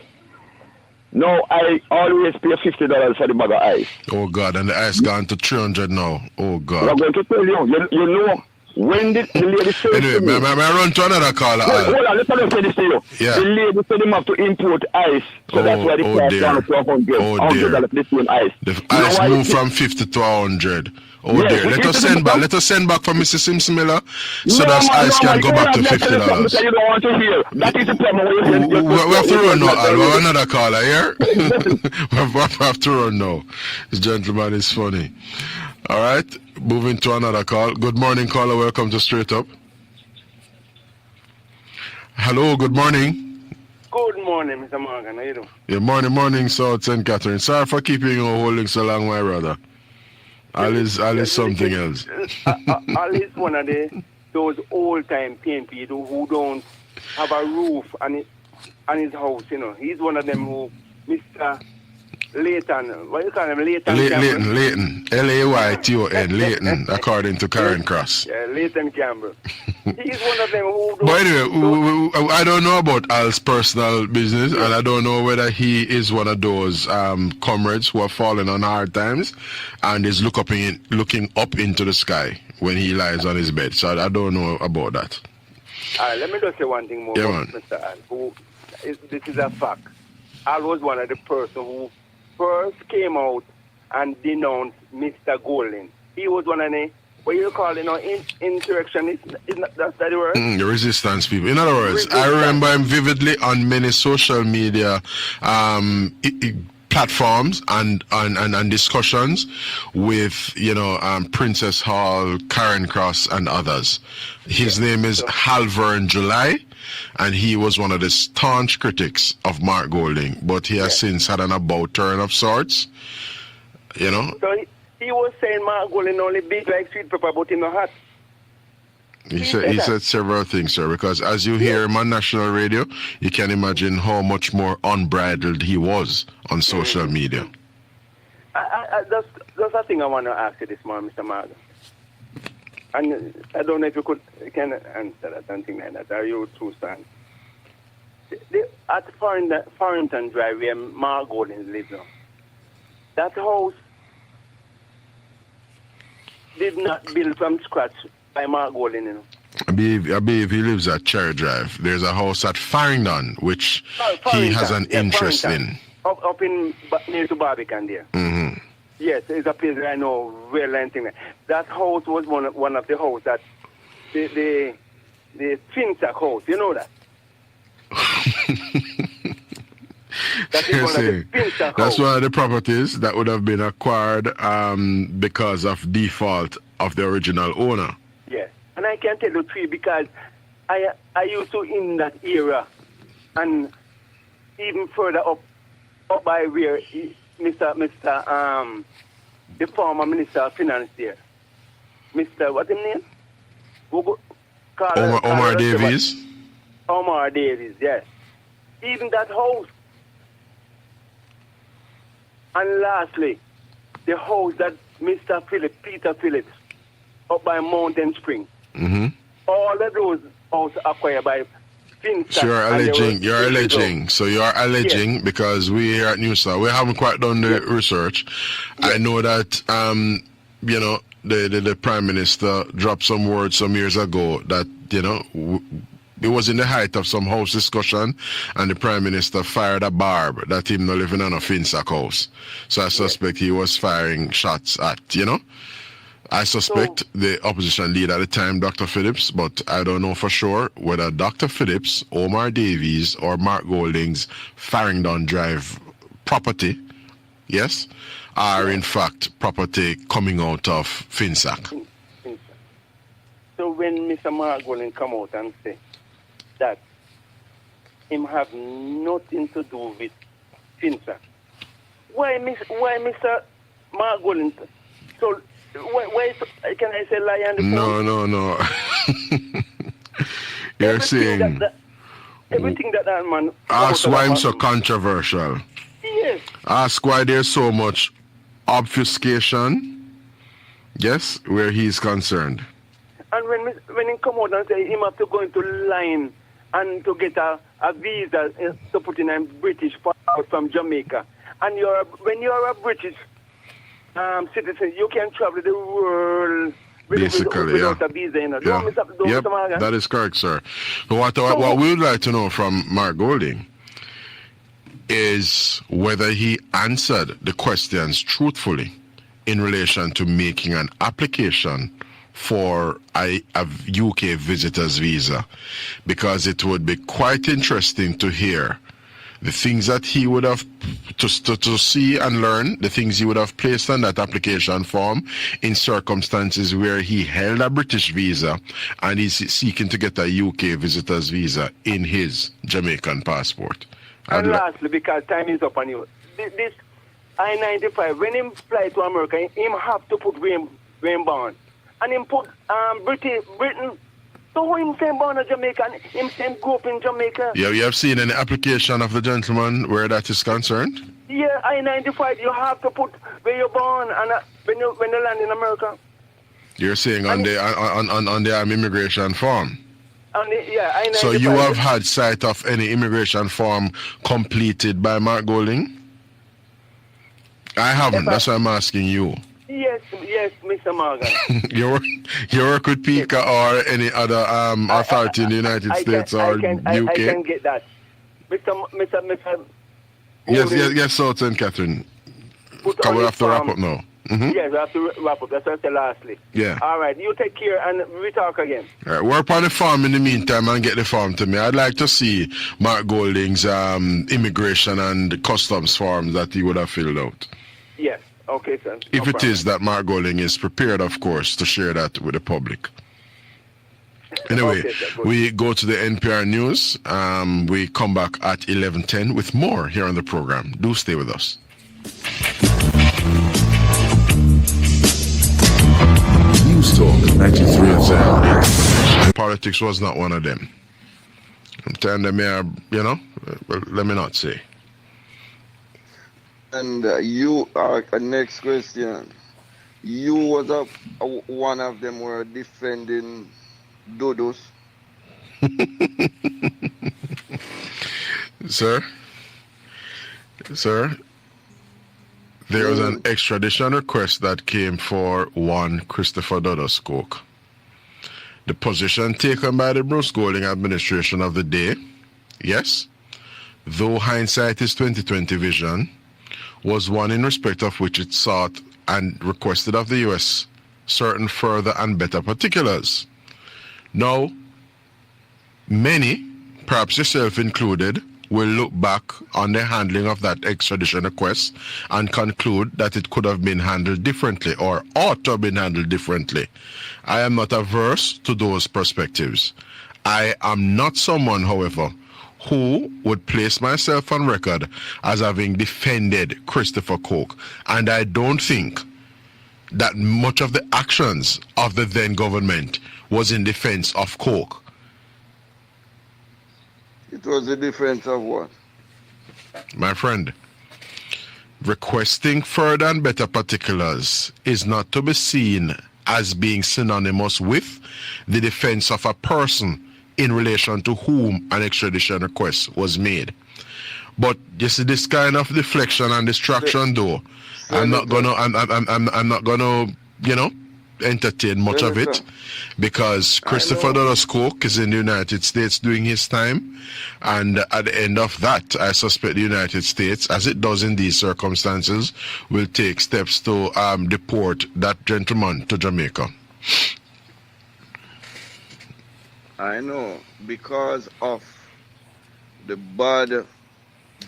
No, I always pay $50 for the bag of ice. Oh God, and the ice gone to 300 now. Oh But I'm God. going to tell you know, when the lady said Anyway, to me, may I run to another caller? hold on, let me say this to you. Yeah. The lady said him have to import ice, so that's why the price dear. down to 100. Oh dear. $100 for the same ice. The You know ice why moved it- from 50 to 100. Oh Yes, dear. but Let it us is send back. become- Let us send back for Mrs. Simpson Miller, so No, that man, ice no, can man, go you back to have tell you something $50. that you don't want to hear. That is the problem. We have to run now, Al. We have another caller here. We have to run now. This gentleman is funny. All right, moving to another call. Good morning, caller. Welcome to Straight Up. Hello, good morning. Good morning, Mr. Morgan. How you doing? Yeah, morning, South St. Catherine. Sorry for keeping you holding so long, my brother. All is something else. Al is one of those old-time PNP who don't have a roof on his house, you know. He's one of them who, Mr. Layton, what do you call him? Layton Campbell? Layton. Layton, Layton, according to Karen Cross. Yeah, Layton Campbell. He's one of them who don't... But anyway, I don't know about Al's personal business, and I don't know whether he is one of those comrades who are falling on hard times and is looking up into the sky when he lies on his bed. So I don't know about that. Let me just say one thing more Yeah, about man. Mr. Al. This is a fact. Al was one of the person who first came out and denounced Mr. Golding. He was one of the, what you call it, insurrectionists. Isn't that the word? The resistance people. In other words, I remember him vividly on many social media platforms and discussions with Princess Hall, Karen Cross, and others. His name is Halvern July, and he was one of the staunch critics of Mark Golding, but he has since had an about turn of sorts. You know. So he was saying Mark Golding only big like sweet pepper, but in the hot. He said several things, sir, because as you hear him on national radio, you can imagine how much more unbridled he was on social media. That's a thing I want to ask you this morning, Mr. Morgan. And I don't know if you can answer that and things like that. Are you true stand? At Farrington Drive, where Mark Golding lives now, that house did not build from scratch by Mark Golding, you know. I believe he lives at Cherry Drive. There's a house at Farringdon, which he has an interest in. Up in near to Barbican there. Mm-hmm. Yes, it's a place that I know well and thing. That house was one of the houses that the Finsack house. You know that. That is one of the Finsack That's house. one of the properties that would have been acquired because of default of the original owner. Yes, and I can tell you three because I used to in that era, and even further up by where the former Minister of Finance there, Mr. what's his name? Omar Davies. Omar Davies, yes. Even that house. And lastly, the house that Peter Phillips, up by Mountain Spring. Mm-hmm. All of those houses acquired by Finsack. So you're alleging. So you are alleging Yes. because we here at Newstar, we haven't quite done the research. Yes. I know that the Prime Minister dropped some words some years ago that it was in the height of some house discussion, and the Prime Minister fired a barb that him not living in a Finsack house. So I suspect he was firing shots at I suspect the opposition leader at the time, Dr. Phillips, but I don't know for sure whether Dr. Phillips, Omar Davies, or Mark Golding's Farringdon Drive property, yes, are in fact property coming out of Finsack. So when Mr. Mark Golding come out and say that him have nothing to do with Finsack, why Mr. Mark Golding? So why can I say lie on the phone? No. You're saying everything that man. Ask why I'm so controversial. Yes. Ask why there's so much obfuscation. Yes, where he's concerned. And when he come out and say him have to go into line and to get a visa to put in a British passport from Jamaica. And when you're a British citizen, you can travel the world Basically, without yeah. a visa. You know. Yeah. Don't miss up, don't Yep, miss Morgan. that is correct, sir. But what we would like to know from Mark Golding is whether he answered the questions truthfully in relation to making an application for a UK visitor's visa, because it would be quite interesting to hear the things that he would have to see and learn, the things he would have placed on that application form in circumstances where he held a British visa and he's seeking to get a UK visitor's visa in his Jamaican passport. And lastly, because time is up on you, this I-95, when him fly to America, him have to put where him born. And him put Britain. So him saying born in Jamaica and him saying go up in Jamaica. Yeah, you have seen any application of the gentleman where that is concerned? Yeah, I-95, you have to put where you're born and when you land in America. You're saying on the immigration form? Yeah, I-95. So you have had sight of any immigration form completed by Mark Golding? I haven't. That's why I'm asking you. Yes, Mr. Morgan. you work with PICA or any other authority in the United States or UK? I can get that. Mr. Yes, Sultan Catherine. Can we have to wrap up now? Mm-hmm. Yes, we have to wrap up. That's what I said lastly. Yeah. All right, you take care and we talk again. All right, work on the form in the meantime and get the form to me. I'd like to see Mark Golding's immigration and customs forms that he would have filled out. Yes. Okay, sir. If it is that Mark Golding is prepared, of course, to share that with the public. Anyway, Okay, sir, we go to the NPR News. We come back at 11:10 with more here on the program. Do stay with us. News Talk 93 FM. Politics was not one of them. I'm telling them, let me not say. And next question. You was one of them were defending dodos. Sir, there was an extradition request that came for one Christopher Dodos Coke. The position taken by the Bruce Golding administration of the day, yes, though hindsight is 20/20 vision, was one in respect of which it sought and requested of the U.S. certain further and better particulars. Now, many, perhaps yourself included, will look back on the handling of that extradition request and conclude that it could have been handled differently or ought to have been handled differently. I am not averse to those perspectives. I am not someone, however, who would place myself on record as having defended Christopher Coke, and I don't think that much of the actions of the then government was in defense of Coke. It was a defense of what? My friend, requesting further and better particulars is not to be seen as being synonymous with the defense of a person in relation to whom an extradition request was made. But you see, this kind of deflection and distraction, though, I'm not gonna, entertain much of it, because Christopher Dodos Coke is in the United States doing his time, and at the end of that, I suspect the United States, as it does in these circumstances, will take steps to deport that gentleman to Jamaica. I know, because of the bad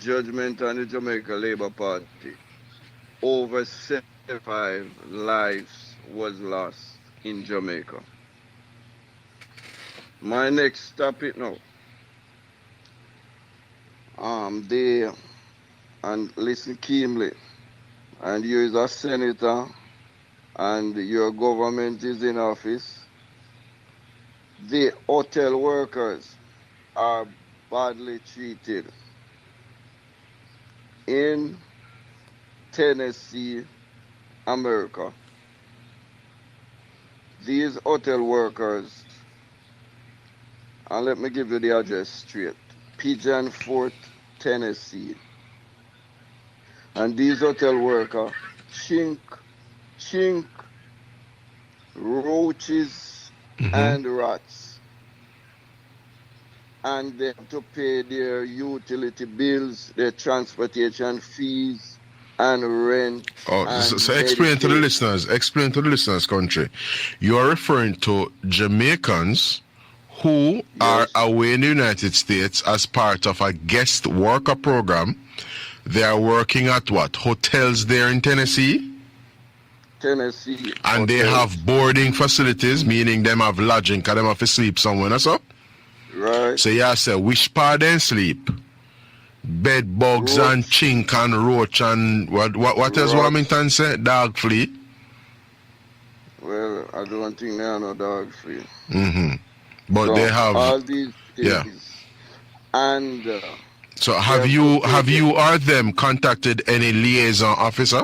judgment on the Jamaica Labour Party, over 75 lives was lost in Jamaica. My next topic now. And listen keenly, and you is a senator, and your government is in office. The hotel workers are badly treated in Tennessee, America. These hotel workers And let me give you the address straight. Pigeon Fort, Tennessee. And these hotel workers, chink, roaches, and rats. And they have to pay their utility bills, their transportation fees, and rent. Oh, and so explain to the listeners, country. You are referring to Jamaicans who are away in the United States as part of a guest worker program. They are working at what? Hotels there in Tennessee? Tennessee. And they have boarding facilities, meaning them have lodging, because them have to sleep somewhere, so? Right. So you say, which part they sleep? Bed bugs and chink and roach and what else Wilmington said? Dog flea? Well, I don't think they are no dog flea. But so they have all these things. Yeah. And so have you or them contacted any liaison officer?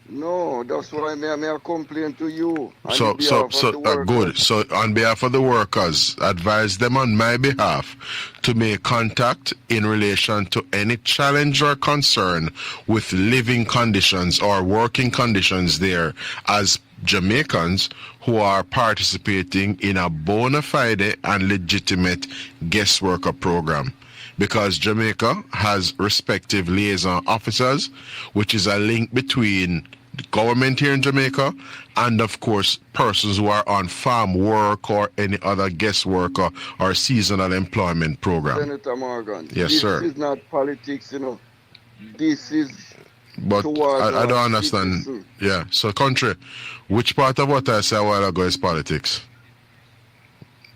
No, that's why I complain to you. So good. So on behalf of the workers, advise them on my behalf to make contact in relation to any challenge or concern with living conditions or working conditions there as Jamaicans who are participating in a bona fide and legitimate guest worker program. Because Jamaica has respective liaison officers, which is a link between the government here in Jamaica and, of course, persons who are on farm work or any other guest worker or seasonal employment program. Senator Morgan, yes, sir. This is not politics, This is. But I don't understand. Citizen. Yeah. So, country, which part of what I said a while ago is politics?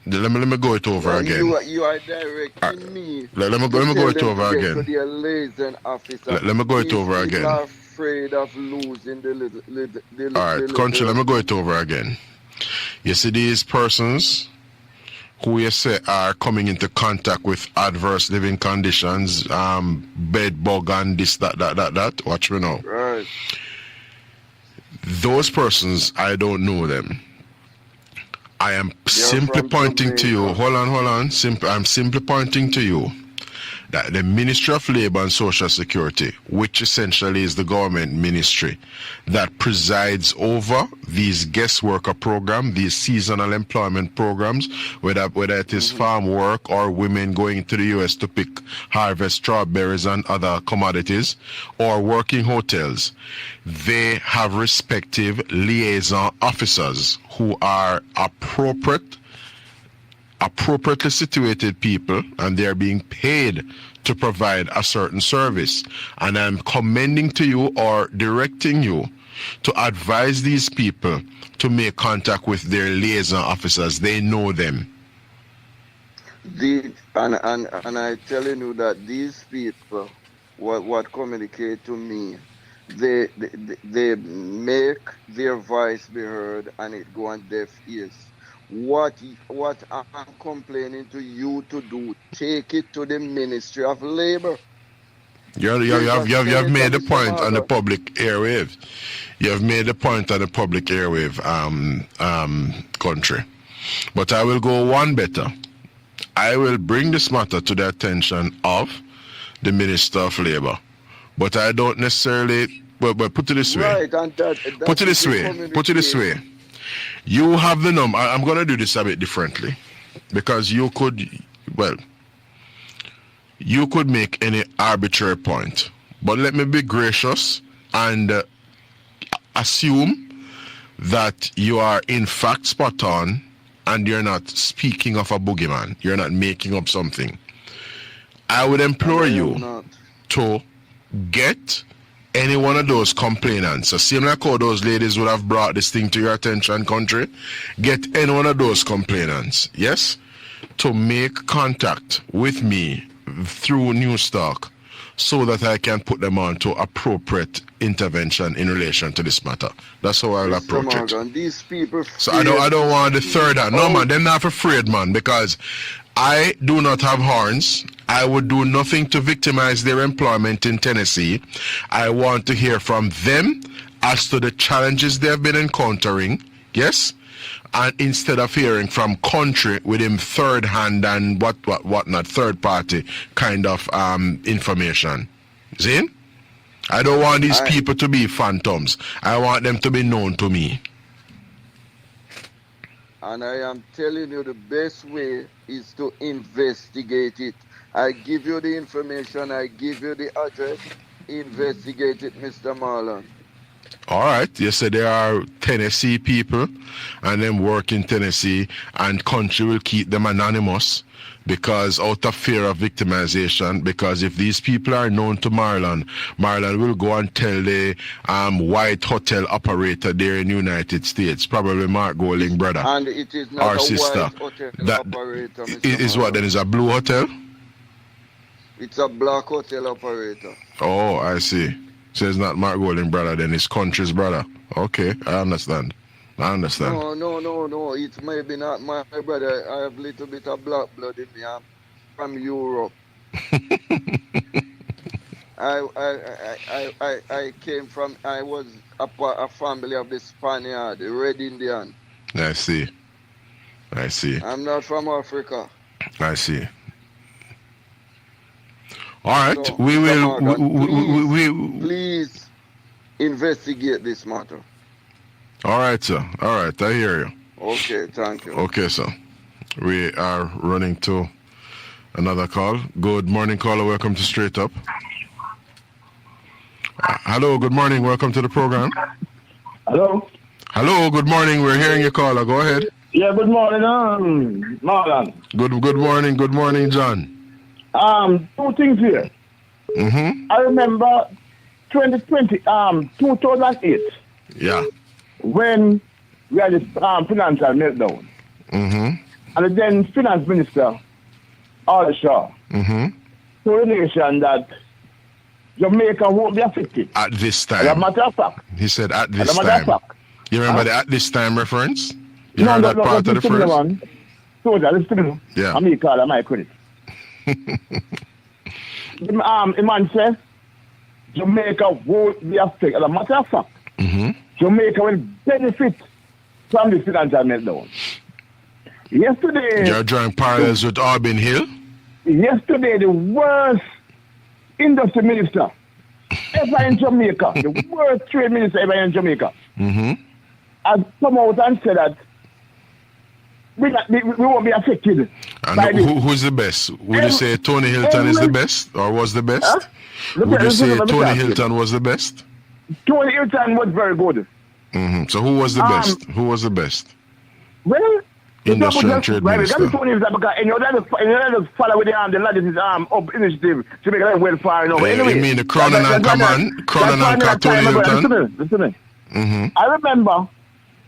Let me go it over again. You are directing me. Let me go it over again. Let me go it over again. People are afraid of losing the all right, country, let me go it over again. You see these persons who you say are coming into contact with adverse living conditions, bed bug and this, that. Watch me now. Right. Those persons, I don't know them. I am simply pointing to you. Hold on. I'm simply pointing to you that the Ministry of Labour and Social Security, which essentially is the government ministry that presides over these guest worker programs, these seasonal employment programs, whether it is farm work or women going to the US to harvest strawberries and other commodities, or working hotels, they have respective liaison officers who are appropriately situated people, and they are being paid to provide a certain service. And I'm commending to you or directing you to advise these people to make contact with their liaison officers. They know them. And I'm telling you that these people, what communicate to me, they make their voice be heard, and it go on deaf ears. What I'm complaining to you to do, take it to the Ministry of Labour. You have made the point on the public airwaves. You have made the point on the public airwave country. But I will go one better. I will bring this matter to the attention of the Minister of Labour. But I don't necessarily, but put it this way. Right, and put it this way. You have the number. I'm going to do this a bit differently. Because you could make any arbitrary point. But let me be gracious and assume that you are in fact spot on and you're not speaking of a boogeyman. You're not making up something. I would implore you to get any one of those complainants. So same like how those ladies would have brought this thing to your attention, country. Get any one of those complainants, yes, to make contact with me through Newstalk so that I can put them on to appropriate intervention in relation to this matter. That's how I'll approach it. These people so I don't want the third hand. No, man, they're not afraid, man, because I do not have horns. I would do nothing to victimize their employment in Tennessee. I want to hear from them as to the challenges they've been encountering, yes, and instead of hearing from country with him third hand and whatnot, third party kind of information. See? I don't want these people to be phantoms. I want them to be known to me. And I am telling you the best way is to investigate it. I give you the information, I give you the address, investigate it, Mr. Marlon. All right. You said there are Tennessee people and them work in Tennessee, and country will keep them anonymous because out of fear of victimization, because if these people are known to Marlon, Marlon will go and tell the white hotel operator there in the United States, probably Mark Golding brother. And it is not or a sister. white hotel operator, Mr. Is what then? Is a blue hotel? It's a black hotel operator. Oh, I see. So it's not Mark Golding brother, then it's country's brother. Okay, I understand. No. It's maybe not my brother. I have a little bit of black blood in me. I'm from Europe. I came from. I was a family of the Spaniard, the Red Indian. I see. I'm not from Africa. I see. All right, So, we will. Please investigate this matter. All right, sir. All right, I hear you. Okay, thank you. Okay, sir. We are running to another call. Good morning, caller. Welcome to Straight Up. Hello, good morning. Welcome to the program. Hello? Hello, good morning. We're hearing your caller. Go ahead. Yeah, good morning, Marlon. Good morning, John. Two things here. Mm-hmm. I remember 2008. Yeah. When we had this financial meltdown. Mm-hmm. And the then finance minister, Shaw, told the nation that Jamaica won't be affected. At this time. As a matter of fact. He said at this time. You remember the at this time reference? You heard that part of the phrase? Listen. Yeah. I'm going to call my credit. The man said Jamaica won't be affected. As a matter of fact, Jamaica will benefit from the financial meltdown. Yesterday... You're drawing parallels with Auburn Hill? Yesterday, the worst industry minister ever in Jamaica, the worst trade minister ever in Jamaica, has come out and said that we won't be affected. And who's the best? Would you say Tony Hilton is the best or was the best? Huh? Would you say Tony Hilton was the best? Tony Hilton was very good. So who was the best? Who was the best? Well, Industry and Trade Minister. Tony Hilton because you know that follow with the latest up initiative to make it welfare. Anyway, you mean the Crown and Command? Crown and Tony Hilton? Listen. I remember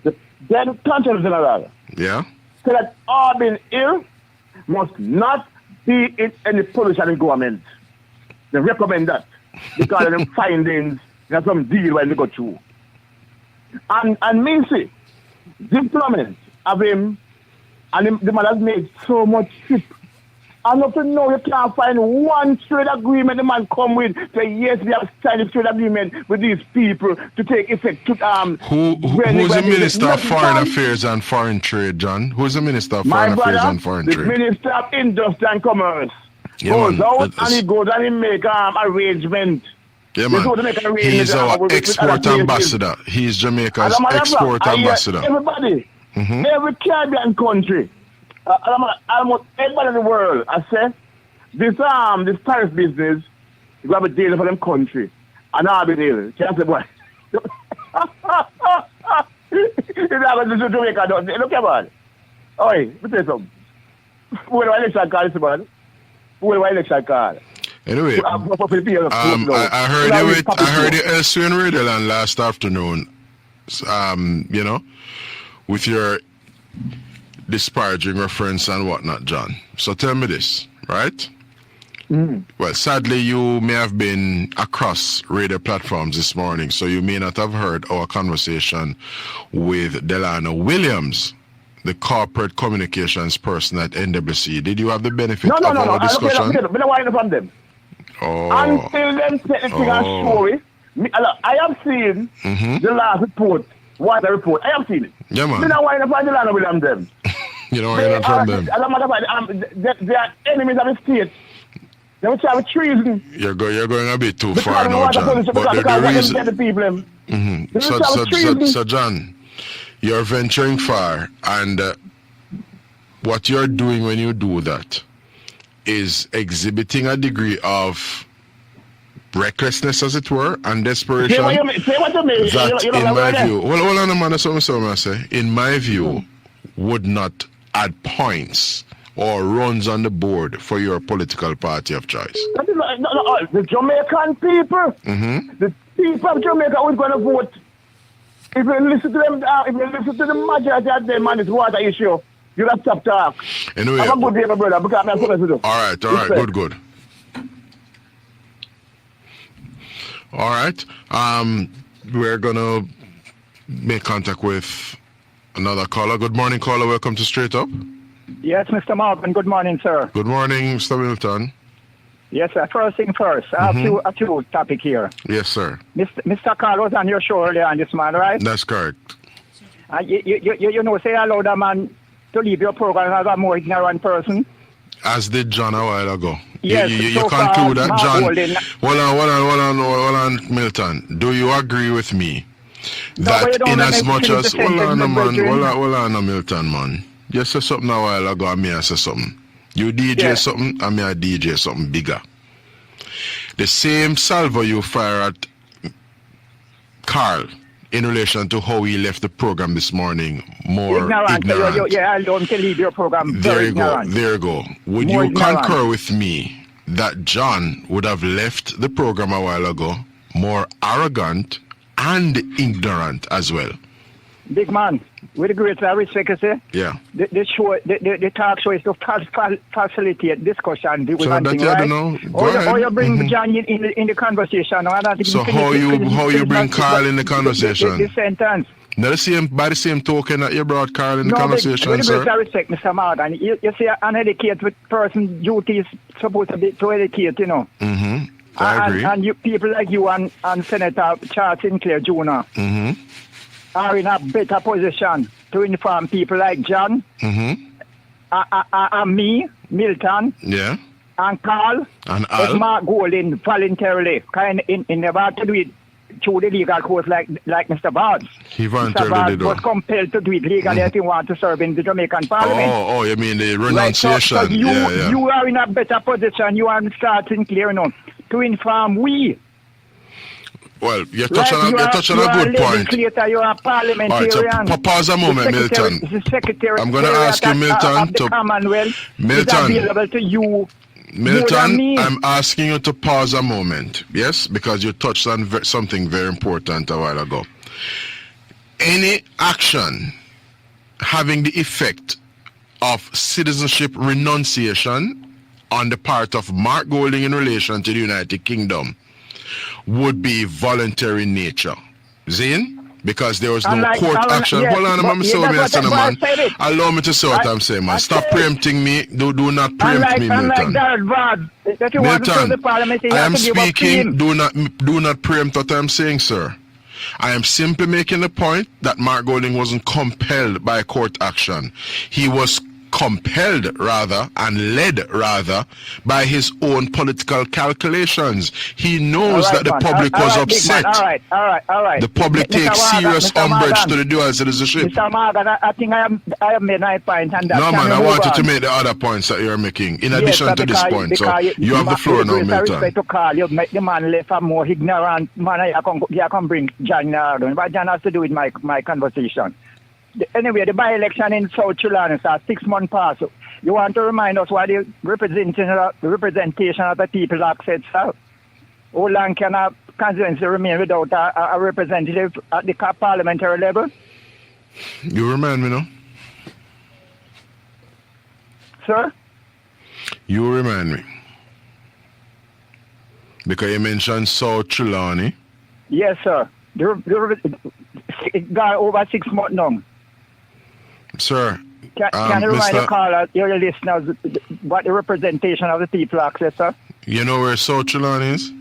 the then Consul General. Yeah. Said that Auburn Hill must not be in any position in government. They recommend that because of the findings, there's some deal when they go through. And me say, diplomat of him, and the man has made so much trip. And up to now, you can't find one trade agreement the man come with. Say, yes, we have signed a trade agreement with these people to take effect. To, who's the Minister of Foreign Affairs and Foreign Trade, John? Who's the Minister of Foreign Affairs and Foreign Trade? The Minister of Industry and Commerce. Yeah, goes out and he goes and he make arrangement. Yeah, man. He's our export ambassador. He's Jamaica's export ambassador. Everybody, every Caribbean country, almost everybody in the world, I say, this tariff business, you have a deal for them country. And I'll be there. Can't say, boy. It's not going to Jamaica, don't look at it. Oh, let me tell you something. Who will election call this man? Who will election call? Anyway, I heard you elsewhere in Radioland last afternoon, you know, with your disparaging reference and whatnot, John. So tell me this, right? Well, sadly, you may have been across radio platforms this morning, so you may not have heard our conversation with Delano Williams, the corporate communications person at NWC. Did you have the benefit of our discussion? No, I don't from them. Oh. Until them take the thing and show it. I have seen the last report water report. I have seen it. Yeah, man. You know why I'm find the land with them. You know, you're not from them. As a matter of fact, they are enemies of the state. They will try with treason. You're going a bit too Because far the now, water John. policy, But because the they reason... get the people. So, John, you're venturing far, and what you're doing when you do that is exhibiting a degree of recklessness, as it were, and desperation. Say what you mean. That, You know in my what view, hold on a minute, something I say. In my view, would not add points or runs on the board for your political party of choice. No, the Jamaican people, the people of Jamaica who is going to vote. If you listen to them, if you listen to the majority of them on this water issue, you'll have to stop talk. Anyway, have a good day, my brother, because I'm supposed to do. All right, good. All right, we're gonna make contact with another caller. Good morning, caller. Welcome to Straight Up. Yes, Mr. Marlon. Good morning, sir. Good morning, Mr. Milton. Yes, sir. First thing first, I have a two topic here. Yes, sir. Mr. Carl was on your show earlier on this man, right? That's correct. You know, say allow that man to leave your program as a more ignorant person. As did John a while ago. Yes, you so conclude that, John. Hold on, Milton. Do you agree with me that in as much as... Hold on, Milton, man. You said something a while ago, and me I said something. You DJ something, and me I DJ something bigger. The same salvo you fire at Carl in relation to how he left the program this morning, more ignorant. I don't leave your program. There you go. Would you concur with me that John would have left the program a while ago more arrogant and ignorant as well? Big man, with the greatest respect, say. Yeah. The talk show is to facilitate discussion. So that you don't know. Go ahead. Or you bring John in the conversation. So how you bring Carl in the conversation? The sentence. Now by the same token that you brought Carl in the conversation, with sir. No, respect, Mr. Marlon. You see, an educated person duty is supposed to be to educate, you know. I agree. And you, people like you and Senator Charles Sinclair Jr. Are in a better position to inform people like John, and me, Milton, and Carl, and Al. Mark Golding voluntarily. In never to do it through the legal course like Mr. Barnes. He voluntarily did. Was compelled to do it legally if he want to serve in the Jamaican Parliament. Oh, you mean the renunciation? Right, so you are in a better position. You are starting clear enough to inform we. Well, you're touching a good point. You are a parliamentarian. All right, so pause a moment, Milton. I'm going to ask you, Milton, available to you. Milton, I'm asking you to pause a moment, yes, because you touched on something very important a while ago. Any action having the effect of citizenship renunciation on the part of Mark Golding in relation to the United Kingdom would be voluntary in nature. Zane? Because there was no court action. Hold on, I'm saying, man. Allow me to say what I'm saying, man. Stop preempting me. Do not preempt me, Milton. Milton, I am speaking. Do not preempt what I'm saying, sir. I am simply making the point that Mark Golding wasn't compelled by court action. He was compelled rather and led rather by his own political calculations. He knows that the public was upset. All right. The public takes serious umbrage to the dual citizenship. Mr. Morgan, I think I have made my point. And no, man, I want you to make the other points that you're making in addition to this point. So you have the floor now, Milton. To call you make the man left a more ignorant man. I can bring John Nardo. But John has to do with my conversation. Anyway, the by-election in South Chilani is 6 months past. You want to remind us what the representation of the people accepts? How long can a constituency remain without a representative at the parliamentary level? You remind me, no? Sir? You remind me. Because you mentioned South Chilani. Yes, sir. It got over 6 months now. Sir, can you remind your listeners what the representation of the people access, sir? You know where South Chilani is?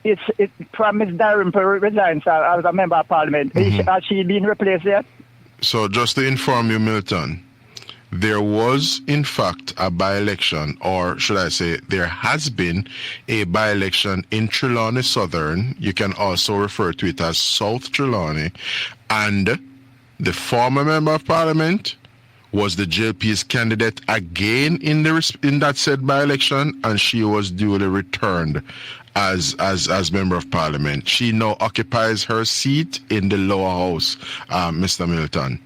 it's from Ms. Dalrymple resigns as a member of parliament. Has she been replaced yet? So just to inform you, Milton, there was, in fact, a by-election, or should I say, there has been a by-election in Trelawney Southern. You can also refer to it as South Trelawney. And the former member of parliament was the JLP's candidate again in that said by-election, and she was duly returned as member of parliament. She now occupies her seat in the lower house, Mr. Milton.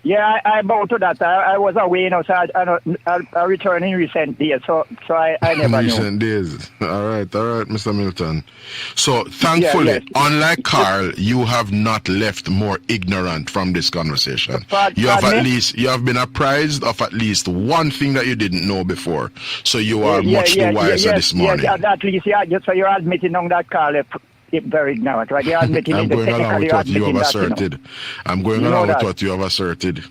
Yeah, I bowed to that. I was away, you know, so I returned in recent days, so I never knew. Recent days. All right, Mr. Milton. So thankfully, yes. unlike Carl, you have not left more ignorant from this conversation. You have been apprised of at least one thing that you didn't know before. So you are much wiser this morning. Yes, at least, so you're admitting on that, Carl. Very ignorant, right? You're admitting I'm going along with what you have asserted. You know. I'm going along with what you have asserted.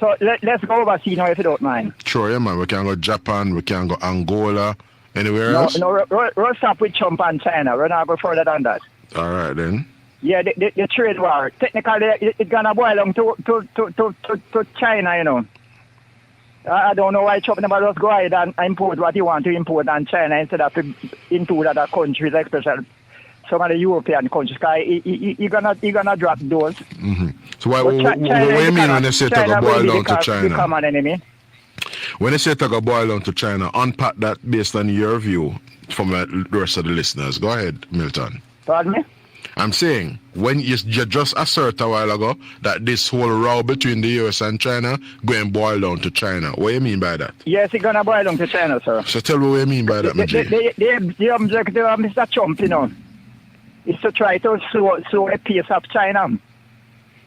So let's go overseas now, if you don't mind. Sure, yeah, man. We can go Japan, we can go Angola, anywhere else? No, we'll stop with Trump and China. We're not go further than that. All right, then. Yeah, the trade war. Technically, it's going to boil down to China, you know. I don't know why Trump never just go ahead and import what he want to import on China instead of into other countries, especially some of the European countries, because he's gonna drop those. Mm-hmm. So what do you mean when they say to go boil down to China? The common enemy. When they say to go boil down to China, unpack that based on your view from the rest of the listeners. Go ahead, Milton. Pardon me? I'm saying, when you just assert a while ago that this whole row between the US and China going boil down to China. What do you mean by that? Yes, it's going to boil down to China, sir. So tell me what you mean by that, the objective of Mr. Trump, you know, is to try to slow the pace of China.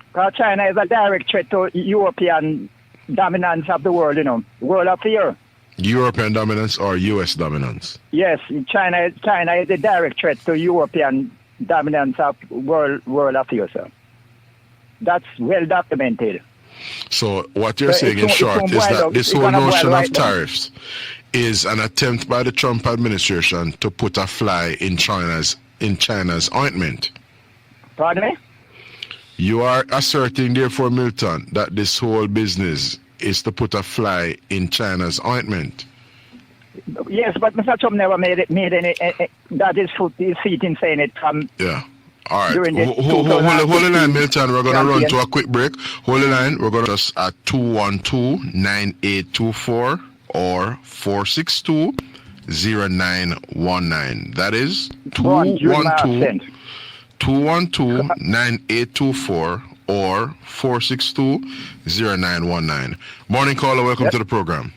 Because China is a direct threat to European dominance of the world, you know, world affairs. European dominance or US dominance? Yes, China is a direct threat to European dominance of world affairs, sir. That's well documented. So what you're saying in short is that this whole notion of tariffs is an attempt by the Trump administration to put a fly in China's ointment. Pardon me? You are asserting, therefore, Milton, that this whole business is to put a fly in China's ointment. Yes, but Mr. Trump never made any that is his feet in saying it from. Yeah. All right. Hold the line, Milton. We're going to run to a quick break. Hold the line. We're going to just at 212-9824 or 462-0919. That is 212-9824 or 462-0919. Morning caller, welcome to the program.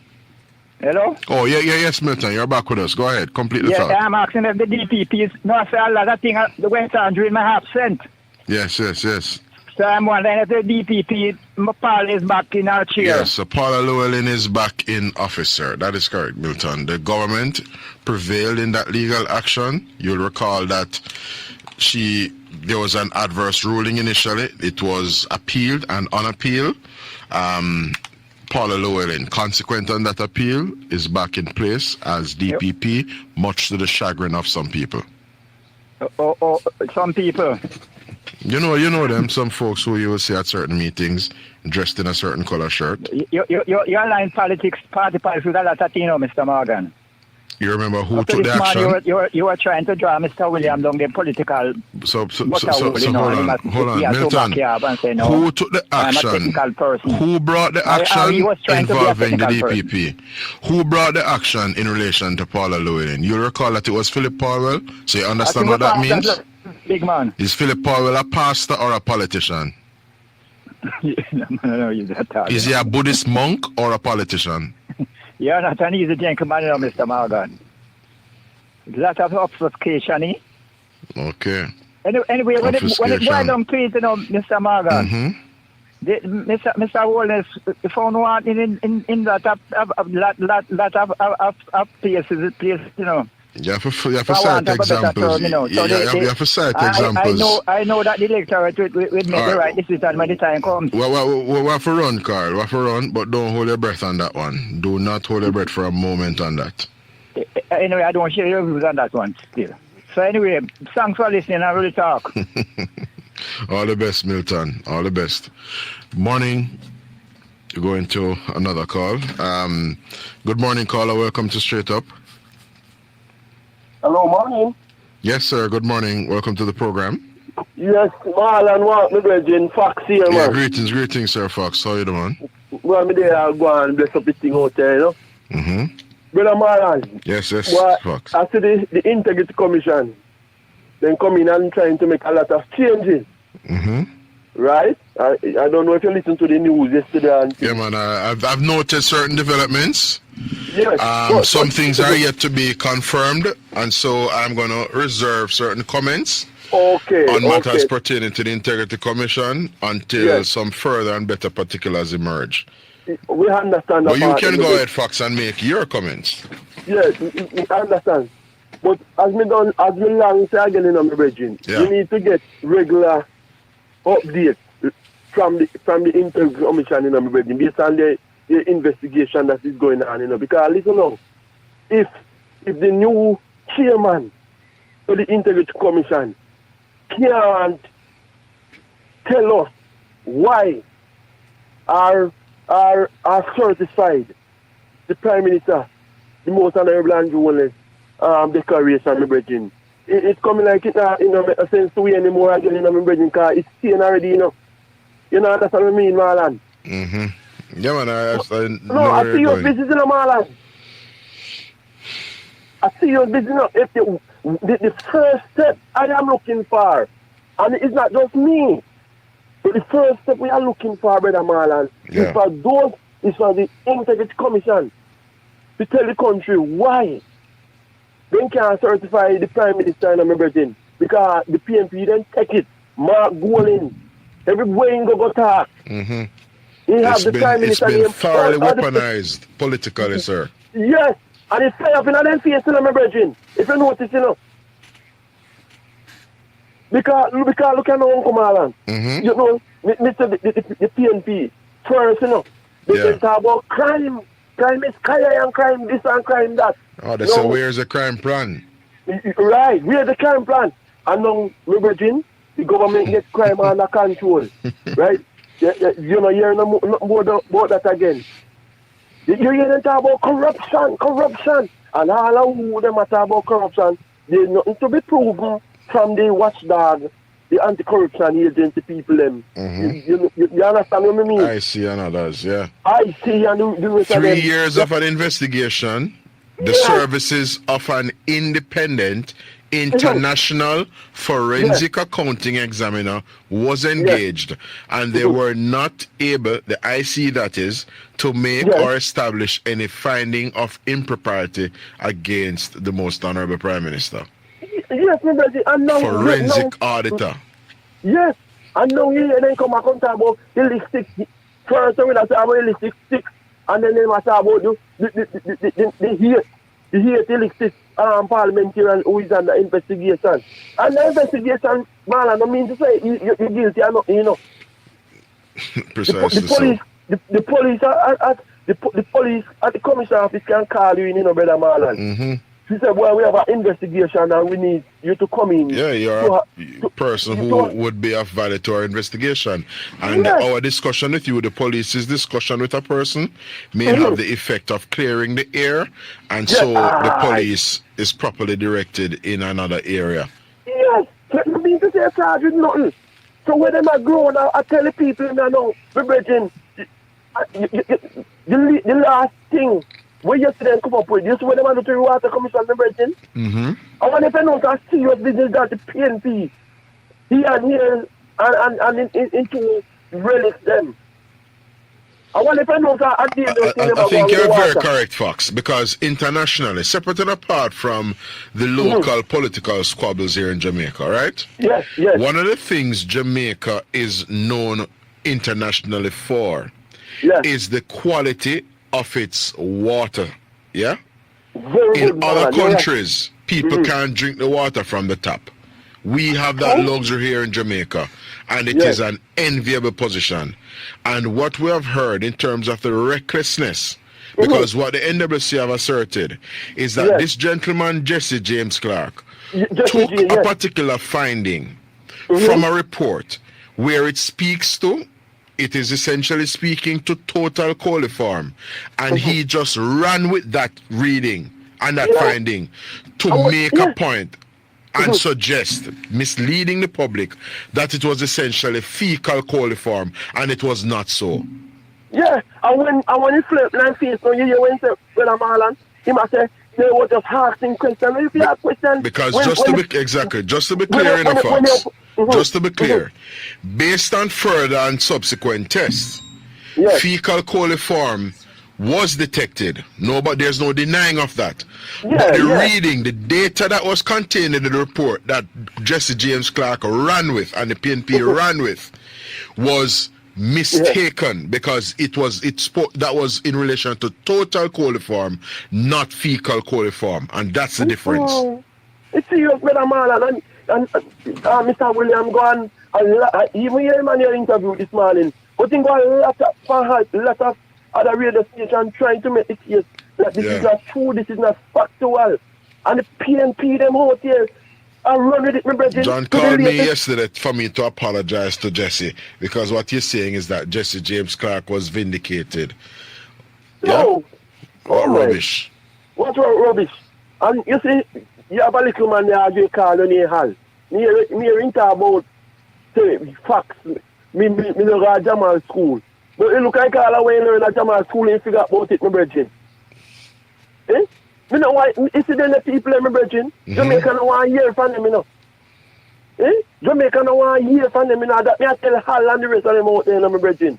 Hello? Oh, yes, Milton. You're back with us. Go ahead. Complete the thought. Yeah, I'm asking if the DPP is... No, sir, a lot of things the West Andrew may have sent. Yes. So I'm wondering if the DPP, Paul is back in our chair. Yes, so Paula Llewellyn is back in office, sir. That is correct, Milton. The government prevailed in that legal action. You'll recall that there was an adverse ruling initially. It was appealed and unappealed. Paula Llewellyn, consequent on that appeal, is back in place as DPP, much to the chagrin of some people. Some people. You know them, some folks who you will see at certain meetings dressed in a certain color shirt. Your line politics, party with a lot of things, Mr. Morgan. You remember who took the action? You were trying to draw Mr. William down the political... So hold on. Milton, who took the action? I'm a technical person. Who brought the action involving the DPP? Who brought the action in relation to Paula Llewellyn? You recall that it was Philip Powell, so you understand what that means? Big man. Is Philip Powell a pastor or a politician? No, he's not. Is he a Buddhist monk or a politician? You're not an easy gentleman, Mr. Morgan. Lot of obfuscation, eh? Okay. Anyway, when it boiled down to it, Mr. Morgan, Mr. Wallace found one in that lot of places, you know. You have to cite examples. You have to cite examples. I know that the electorate will make the right decision when the time comes. We have to run, Carl. We have to run, but don't hold your breath on that one. Do not hold your breath for a moment on that. Anyway, I don't share your views on that one still. So anyway, thanks for listening. I really talk. All the best, Milton. All the best. Morning. You're going to another call. Good morning, caller. Welcome to Straight Up. Hello, morning. Yes, sir. Good morning. Welcome to the program. Yes, Marlon, what me brethren, Fox here, Yeah, man. greetings, sir, Fox. How you doing? Well, me there go and bless up the thing out there, you know. Mm-hmm. Brother Marlon. Yes, Well, Fox. I see the Integrity Commission, then coming and trying to make a lot of changes. Mm-hmm. Right? I don't know if you listened to the news yesterday. And Yeah, man. I've noticed certain developments. Yes. Some things are yet to be confirmed, and so I'm going to reserve certain comments on matters pertaining to the Integrity Commission until some further and better particulars emerge. We understand that. But you can go ahead, Fox, and make your comments. Yes, I understand. But as me long say again in my brethren, you need to get regular updates from the Integrity Commission in my brethren based on the investigation that is going on, you know. Because listen now, if the new chairman of the Integrity Commission can't tell us why are certified the Prime Minister, the most honorable and jewelers declaration, my brethren. It's coming like it a sense to we anymore again, you know, my brethren, because it's seen already, you know. You know, that's what I mean, Marlon. Mm-hmm. Yeah, man, I see your business, you know, Marlon. I see your business, you know. If the first step I am looking for, and it's not just me, but the first step we are looking for, Brother Marlon, is for the Integrity Commission to tell the country why they can't certify the Prime Minister and my brethren. Because the PNP then take it, Mark Golin, everywhere you go talk. Mm-hmm. It's been thoroughly weaponized politically, sir. Yes, and it's fair up in them face, you know, my brethren. If you notice, you know. Because look at Uncle Marlon. Mm-hmm. You know, the PNP, first, you know, they talk about crime. Crime is kaya and crime this and crime that. Oh, they say, where's the crime plan? Right, where's the crime plan? And now, my brethren, the government gets crime under control. Right? You know, you're not more about that again. You hear them talk about corruption. And all of who them talk about corruption, there's nothing to be proven from the watchdog, the anti-corruption agency people them. Mm-hmm. You understand what I mean? I see and others, yeah. I see and do 3 years of an investigation, the services of an independent international forensic accounting examiner was engaged, and they were not able, the IC that is, to make or establish any finding of impropriety against the most honorable Prime Minister. Yes, my brother, and now forensic auditor. Yes, and now you then come back and talk about the holistic. First, we talk about holistic 6, and then they talk about the holistic parliamentarian who is under investigation. And the investigation, Marlon, I mean to say you're guilty or not, you know. Precisely the police at the commission office can call you in, you know, Brother Marlon. Mm-hmm. She said, well, we have an investigation and we need you to come in. Yeah, you're a person who would be of value to our investigation. And our discussion with you, the police's discussion with a person, may have the effect of clearing the air, and so the police is properly directed in another area. Yes, I mean to say a charge with nothing. So when them are grown, I tell the people, you know, my brethren, the last thing we yesterday come up with, you see when they want to do water commission, my brethren? Mm-hmm. I want to know that serious business that the PNP here and into relics them. I want to know that I think you're very correct, Fox, because internationally, separate and apart from the local political squabbles here in Jamaica, right? Yes. One of the things Jamaica is known internationally for is the quality of its water. Yeah? In other countries, people can't drink the water from the tap. We have that luxury here in Jamaica, and it is an enviable position. And what we have heard in terms of the recklessness, because what the NWC have asserted is that this gentleman, Jesse James Clark, took a particular finding from a report where it speaks to, it is essentially speaking to total coliform, and he just ran with that reading and that finding to make a point and suggest, misleading the public, that it was essentially fecal coliform, and it was not so. Yeah, and when he flipped like face, you hear when he said, "Well, Marlon," he must say, they were just asking questions. If you have questions, because just to be clear, just to be clear, based on further and subsequent tests, fecal coliform was detected. No, but there's no denying of that. But the reading, the data that was contained in the report that Jesse James Clark ran with and the PNP ran with was mistaken, because that was in relation to total coliform, not fecal coliform, and that's the difference. It's serious, Brother Marlon, and Mr. William gone even here in your interview this morning, but he got a lot of other radio stations trying to make the case that this is not true, this is not factual, and the PNP them out here. John called me yesterday for me to apologize to Jesse, because what you're saying is that Jesse James Clark was vindicated. No. What rubbish? What rubbish? And you see, you have a little man there, you call on your hall. Me talk about facts. Me no go to Jamal school. But you look like all the way you learn at Jamal school and figure about it, my brethren. Eh? Me know why, you see the people, my brethren, Jamaica no want to hear from them, you know. Eh? Jamaica no want to hear from them, you know. That me I tell Hal and the rest of them out there, my brethren.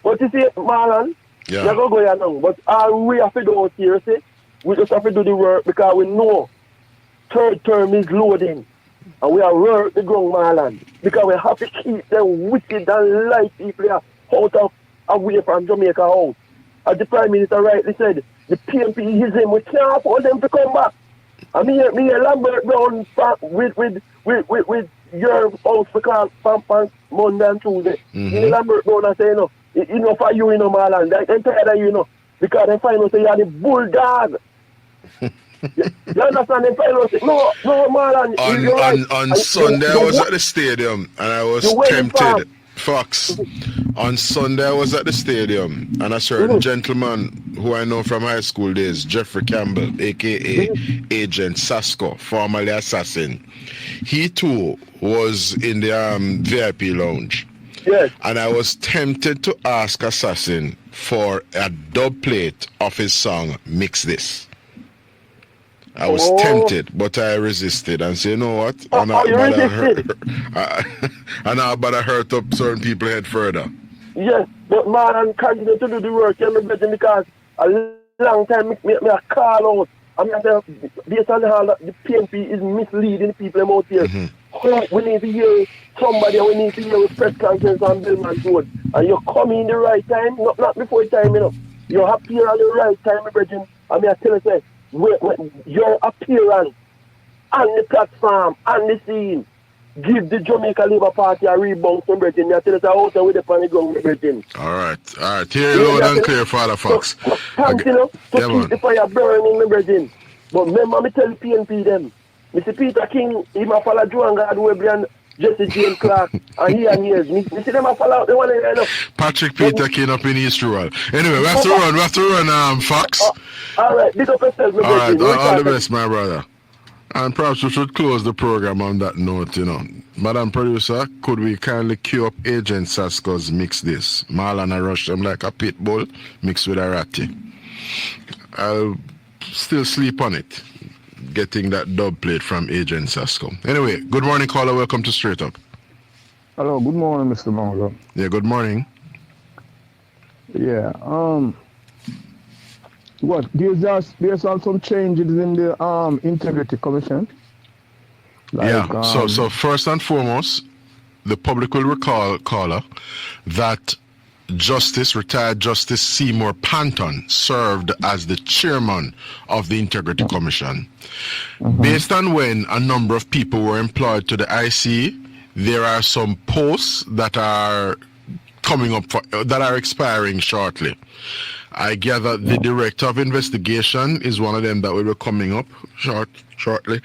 But you see, Marlon, you're going to go here now. But all we have to do out here, see, we just have to do the work, because we know third term is loading. And we are work the ground, Marlon. Because we have to keep them wicked and light people here out of away from Jamaica out. As the Prime Minister rightly said, the PNP is him. We can't afford them to come back. And me Lambert Brown with your house for class on Monday and Tuesday. Me Lambert Brown I say, you know, enough for you, Marlon. They're tired of you, because they find out say you're the bulldog. You understand? They find out say, no, Marlon. On Sunday I was at the stadium and I was tempted. Fox, on Sunday I was at the stadium and a certain gentleman who I know from high school days, Jeffrey Campbell, aka Agent Sasko, formerly Assassin, he too was in the VIP lounge. Yes. And I was tempted to ask Assassin for a dub plate of his song Mix This. I was tempted, but I resisted and said, you know what? I'm not about to hurt up certain people head further. Yes, but man, I'm continue to do the work, because a long time me call out. I mean, I say, based on how the PNP is misleading people out here. We need to hear somebody, we need to hear a press conference on Billman Road. And you come in the right time, not before time, You appear at the right time, my brethren. I mean, I tell you, your appearance on the platform, on the scene, give the Jamaica Labour Party a rebound, my brethren. I tell you, out there with the pan ground, my brethren. All right. Hear you loud and clear, Father Fox. So, thank you, to keep the fire burning, my brethren. But remember, me tell the PNP them, Mr. Peter King, he might follow Joan God Webley and Jesse James Clark, and he and years. Me see them a follow out the one enough. Patrick Peter King up in East Rural. Anyway, we have to run, Fox. All right, big up yourself, my brethren. All the best, my brother. And perhaps we should close the program on that note, Madam Producer, could we kindly cue up Agent Sasko's Mix This? Marlon, I rush them like a pit bull mixed with a ratty. I'll still sleep on it, getting that dub plate from Agent Sasko. Anyway, good morning, caller. Welcome to Straight Up. Hello, good morning, Mr. Marlon. Yeah, good morning. Yeah, there's some changes in the Integrity Commission. So first and foremost, the public will recall, caller, that retired Justice Seymour Panton served as the chairman of the Integrity Commission. Based on when a number of people were employed to the IC, there are some posts that are coming up that are expiring shortly. I gather the Director of Investigation is one of them that will be coming up shortly.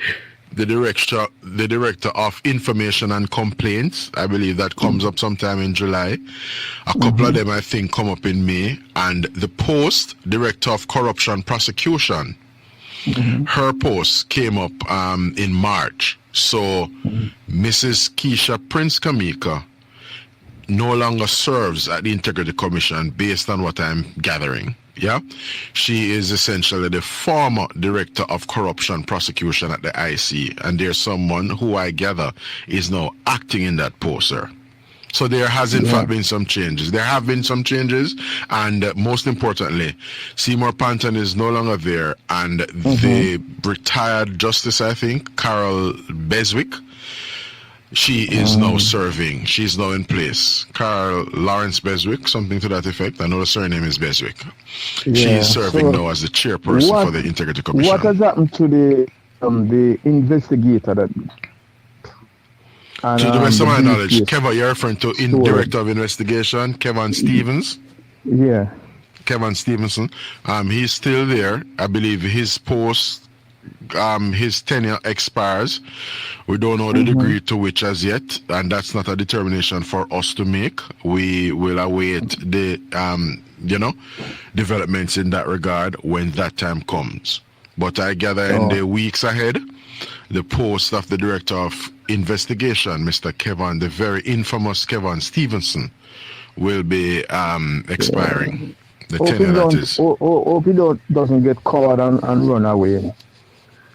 the director of information and complaints. I believe that comes up sometime in July. A couple of them, I think, come up in May. And the post, director of corruption prosecution, her post came up in March. So Mrs. Keisha Prince Kamika no longer serves at the Integrity Commission based on what I'm gathering. Yeah, she is essentially the former director of corruption prosecution at the IC, and there's someone who I gather is now acting in that post, sir. So there has in fact been some changes. There have been some changes, and most importantly, Seymour Panton is no longer there, and the retired justice, I think, Carol Beswick, she is now serving. She's now in place. Carl Lawrence Beswick, something to that effect. I know the surname is Beswick. She is serving now as the chairperson for the Integrity Commission. What has happened to the investigator that? And, to the best of my knowledge, Kevin, you're referring to Director of Investigation, Kevin Stevens. Yeah. Kevin Stevenson. He's still there. I believe his post, his tenure expires. We don't know the degree to which as yet, and that's not a determination for us to make. We will await the, developments in that regard when that time comes. But I gather in the weeks ahead, the post of the Director of Investigation, Mr. Kevin, the very infamous Kevin Stevenson, will be expiring. The tenure that is. Hope he doesn't get caught and run away.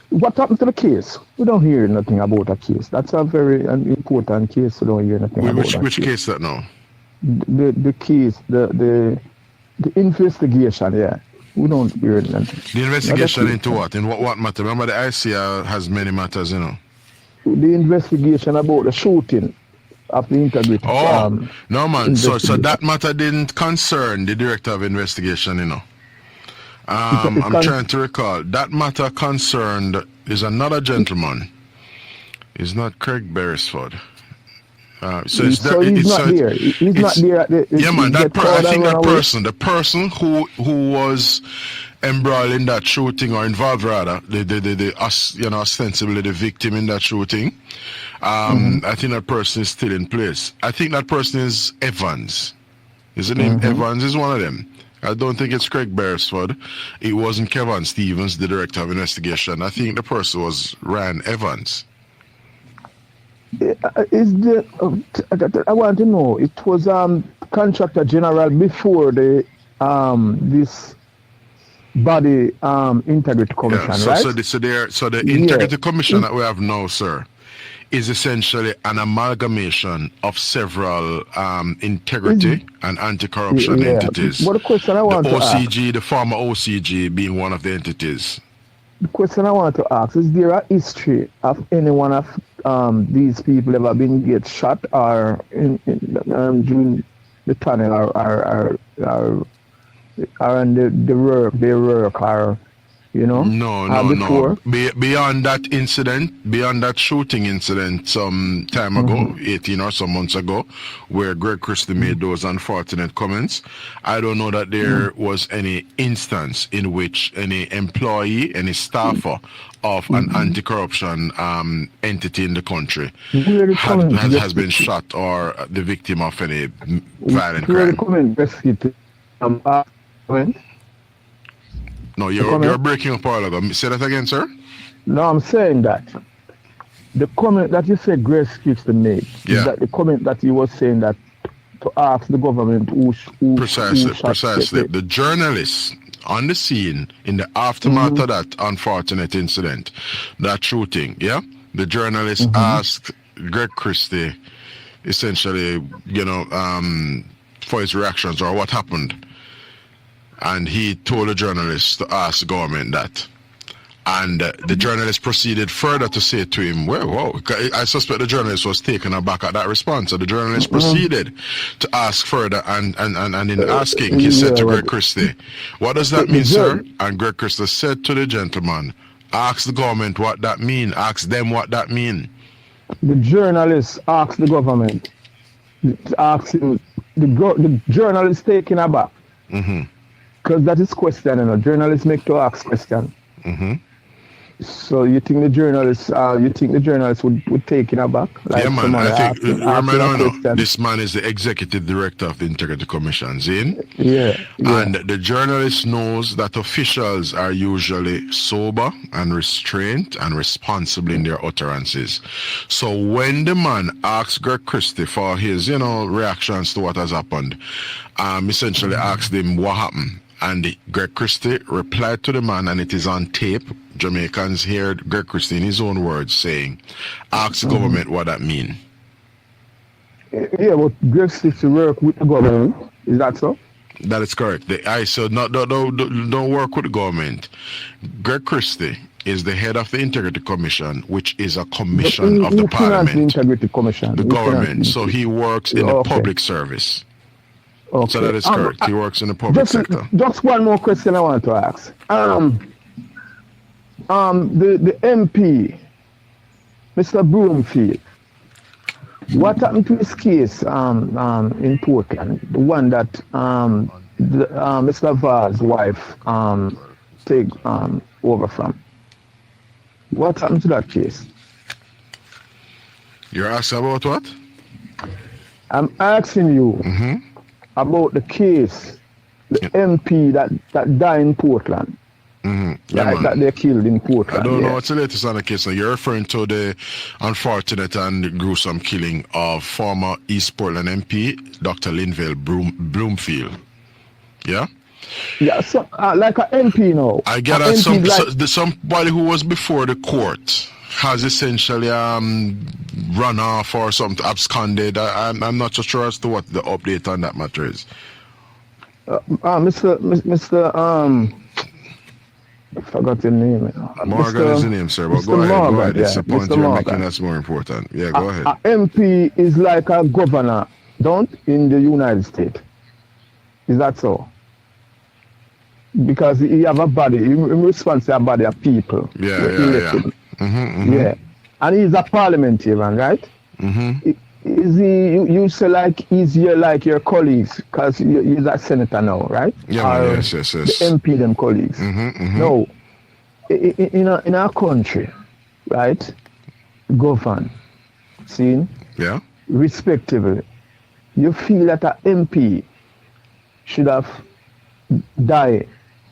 What happened to the case? We don't hear nothing about a case. That's a very important case. We don't hear nothing about that. Which case that now? The case, the investigation, yeah. We don't hear nothing. The investigation into what? In what matter? Remember the ICR has many matters, you know. The investigation about the shooting of the Integrity. No man, so that matter didn't concern the Director of Investigation, you know. I'm trying to recall. That matter concerned is another gentleman. It's not Craig Beresford. He's not there. He's not there at the. Yeah, man. I think that person, the person who was embroiled in that shooting or involved rather, ostensibly the victim in that shooting. I think that person is still in place. I think that person is Evans. Is the name Evans? Is one of them. I don't think it's Craig Beresford. It wasn't Kevin Stevens, the Director of Investigation. I think the person was Ryan Evans. I want to know, it was Contractor General before the this body Integrity Commission, right? So the Integrity Commission that we have now, sir, is essentially an amalgamation of several integrity and anti-corruption entities. But the question I want to ask, the former OCG being one of the entities. The question I want to ask, is there a history of any one of these people ever been get shot or during the tunnel or in the work or No. Beyond that incident, beyond that shooting incident some time ago, 18 or some months ago, where Greg Christie made those unfortunate comments, I don't know that there was any instance in which any employee, any staffer of an anti-corruption entity in the country has been shot or the victim of any violent crime. No, you're breaking up all of them. Say that again, sir? No, I'm saying that the comment that you said Grace Christie made, is that the comment that he was saying that to ask the government who Precisely. The journalists on the scene in the aftermath of that unfortunate incident, that shooting, the journalists asked Greg Christie essentially, for his reactions or what happened. And he told the journalists to ask the government that. And the journalist proceeded further to say to him, well, I suspect the journalist was taken aback at that response. So the journalist proceeded to ask further, and in asking, he said to Greg Christie, what does that mean, sir? And Greg Christie said to the gentleman, ask the government what that mean. Ask them what that mean. The journalist asked the government, asking the journalist taken aback. Because that is question, journalists make to ask question. So you think the journalists would take it aback? Like, yeah, man. I think remember, this man is the executive director of the Integrity Commission. Yeah. And the journalist knows that officials are usually sober and restrained and responsible in their utterances. So when the man asks Greg Christie for his, reactions to what has happened, essentially asked him what happened. And Greg Christie replied to the man, and it is on tape. Jamaicans heard Greg Christie in his own words saying, ask the government what that mean. Yeah, but Greg Christie work with the government. Is that so? That is correct. Don't work with the government. Greg Christie is the head of the Integrity Commission, which is a commission of the parliament. The Integrity Commission. The government. So he works in the public service. Okay. So that is correct. He works in the public sector. Just one more question I want to ask. The MP, Mr. Broomfield, what happened to his case in Portland? The one that Mr. Vaz's wife take over from. What happened to that case? You're asking about what? I'm asking you about the case, the MP that died in Portland. That they killed in Portland. I don't know what's the latest on the case. Now, you're referring to the unfortunate and gruesome killing of former East Portland MP, Dr. Linvale Bloomfield. Yeah? Yeah, so, like an MP now. I get that somebody who was before the court has essentially run off or something, absconded. I'm not so sure as to what the update on that matter is. I forgot the name. Morgan is the name, sir. But go ahead. It's the point you're making that's more important. Yeah, go ahead. MP is like a governor, in the United States. Is that so? Because he have a body, he responds to a body of people. Yeah. Yeah. And he's a parliamentarian, right? Is he? You say like he's like your colleagues, because he's a senator now, right? Yeah, yes. The MP, them colleagues. No, in our country, right? Govern, respectively. You feel that an MP should have died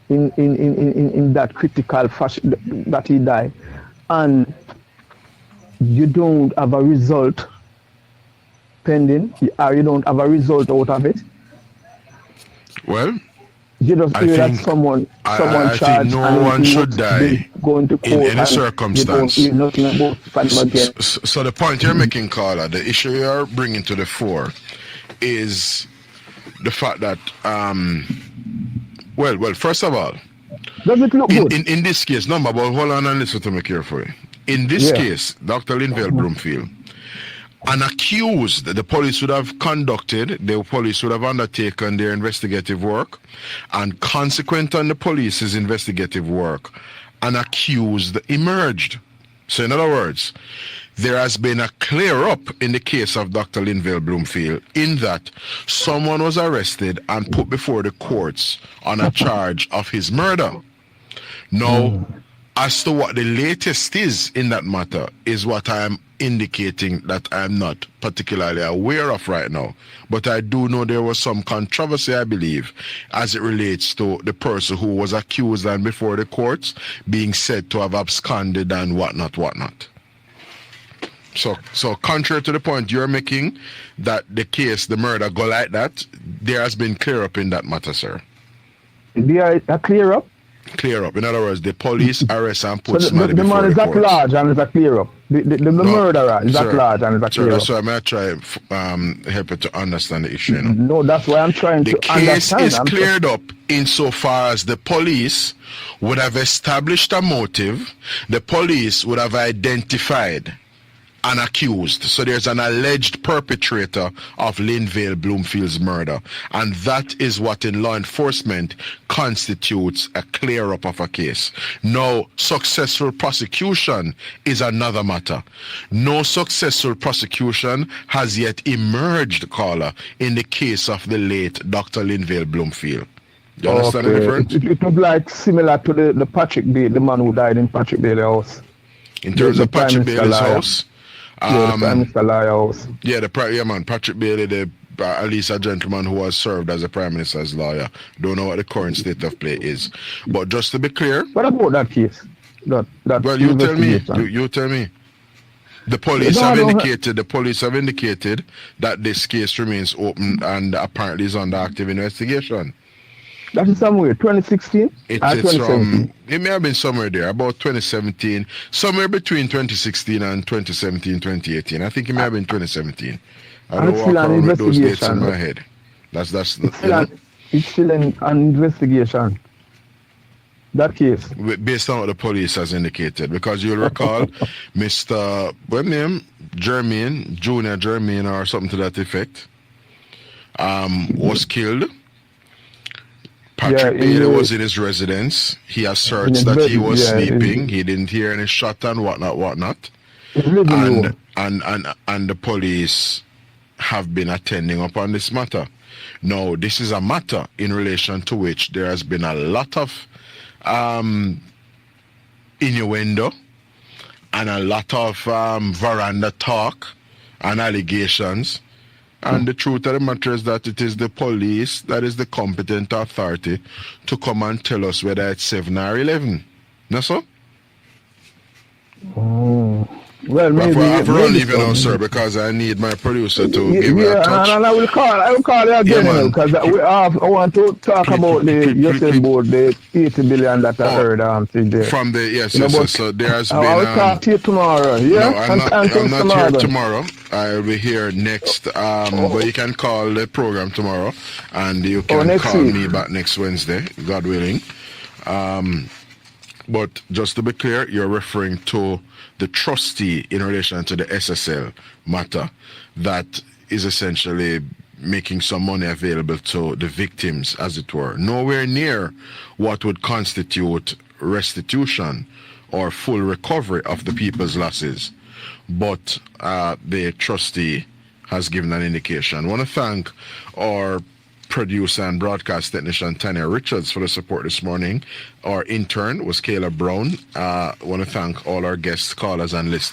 in that critical fashion that he died, and you don't have a result pending, or you don't have a result out of it? Well, you just hear that someone I think no one should die going to court in any circumstance. You don't hear nothing about so the point you're making, Carla, the issue you're bringing to the fore is the fact that, well, first of all, does it look good? In this case, but hold on and listen to me carefully. In this case, Dr. Linvale Bloomfield, an accused, the police would have undertaken their investigative work, and consequent on the police's investigative work, an accused emerged. So in other words, there has been a clear up in the case of Dr. Linvale Bloomfield, in that someone was arrested and put before the courts on a charge of his murder. Now, as to what the latest is in that matter is what I am indicating that I am not particularly aware of right now. But I do know there was some controversy, I believe, as it relates to the person who was accused and before the courts being said to have absconded and whatnot. So contrary to the point you're making, that the case, the murder go like that, there has been clear up in that matter, sir. There a clear up? Clear up. In other words, the police arrest and put somebody the before man is the that courts. large and is a clear up. The murderer is that large and is a clear up. That's why I'm going to try help you to understand the issue. No, that's why I'm trying to understand. The case is cleared up insofar as the police would have established a motive, the police would have identified an accused. So there's an alleged perpetrator of Linvale Bloomfield's murder. And that is what in law enforcement constitutes a clear up of a case. Now, successful prosecution is another matter. No successful prosecution has yet emerged, caller, in the case of the late Dr. Linvale Bloomfield. You understand the difference? It was like similar to the Patrick Bailey, the man who died in Patrick Bailey house. In terms of Patrick Bailey's house, the Prime Minister Lawyer house. Yeah, man, Patrick Bailey, at least a gentleman who has served as a Prime Minister's lawyer. Don't know what the current state of play is. But just to be clear. What about that case? Well, you tell me. You tell me. The police have indicated that this case remains open and apparently is under active investigation. That is somewhere 2016. It may have been somewhere there, about 2017, somewhere between 2016 and 2017, 2018. I think it may have been 2017. I don't walk around with those dates in my head. It's still an investigation. That case. Based on what the police has indicated. Because you'll recall Mr. What name? Jermaine, Junior Jermaine or something to that effect, was killed. Patrick Bailey was in his residence. He asserts that he was sleeping. He didn't hear any shot and whatnot. And the police have been attending upon this matter. Now, this is a matter in relation to which there has been a lot of innuendo and a lot of veranda talk and allegations. And the truth of the matter is that it is the police that is the competent authority to come and tell us whether it's 7 or 11. No, sir? Oh. Well, maybe. I've run even now, sir, because I need my producer to give me a touch. And I will call you again because I want to talk about you said about the 80 billion that I heard CJ. From the yes. So there has been. I will talk to you tomorrow. Yeah, no, I'm not here tomorrow. I will be here next. But you can call the program tomorrow, and you can call me back next Wednesday, God willing. But just to be clear, you're referring to the trustee in relation to the SSL matter that is essentially making some money available to the victims, as it were. Nowhere near what would constitute restitution or full recovery of the people's losses. But the trustee has given an indication. I want to thank our producer and broadcast technician Tanya Richards for the support this morning. Our intern was Kayla Brown. I want to thank all our guests, callers, and listeners.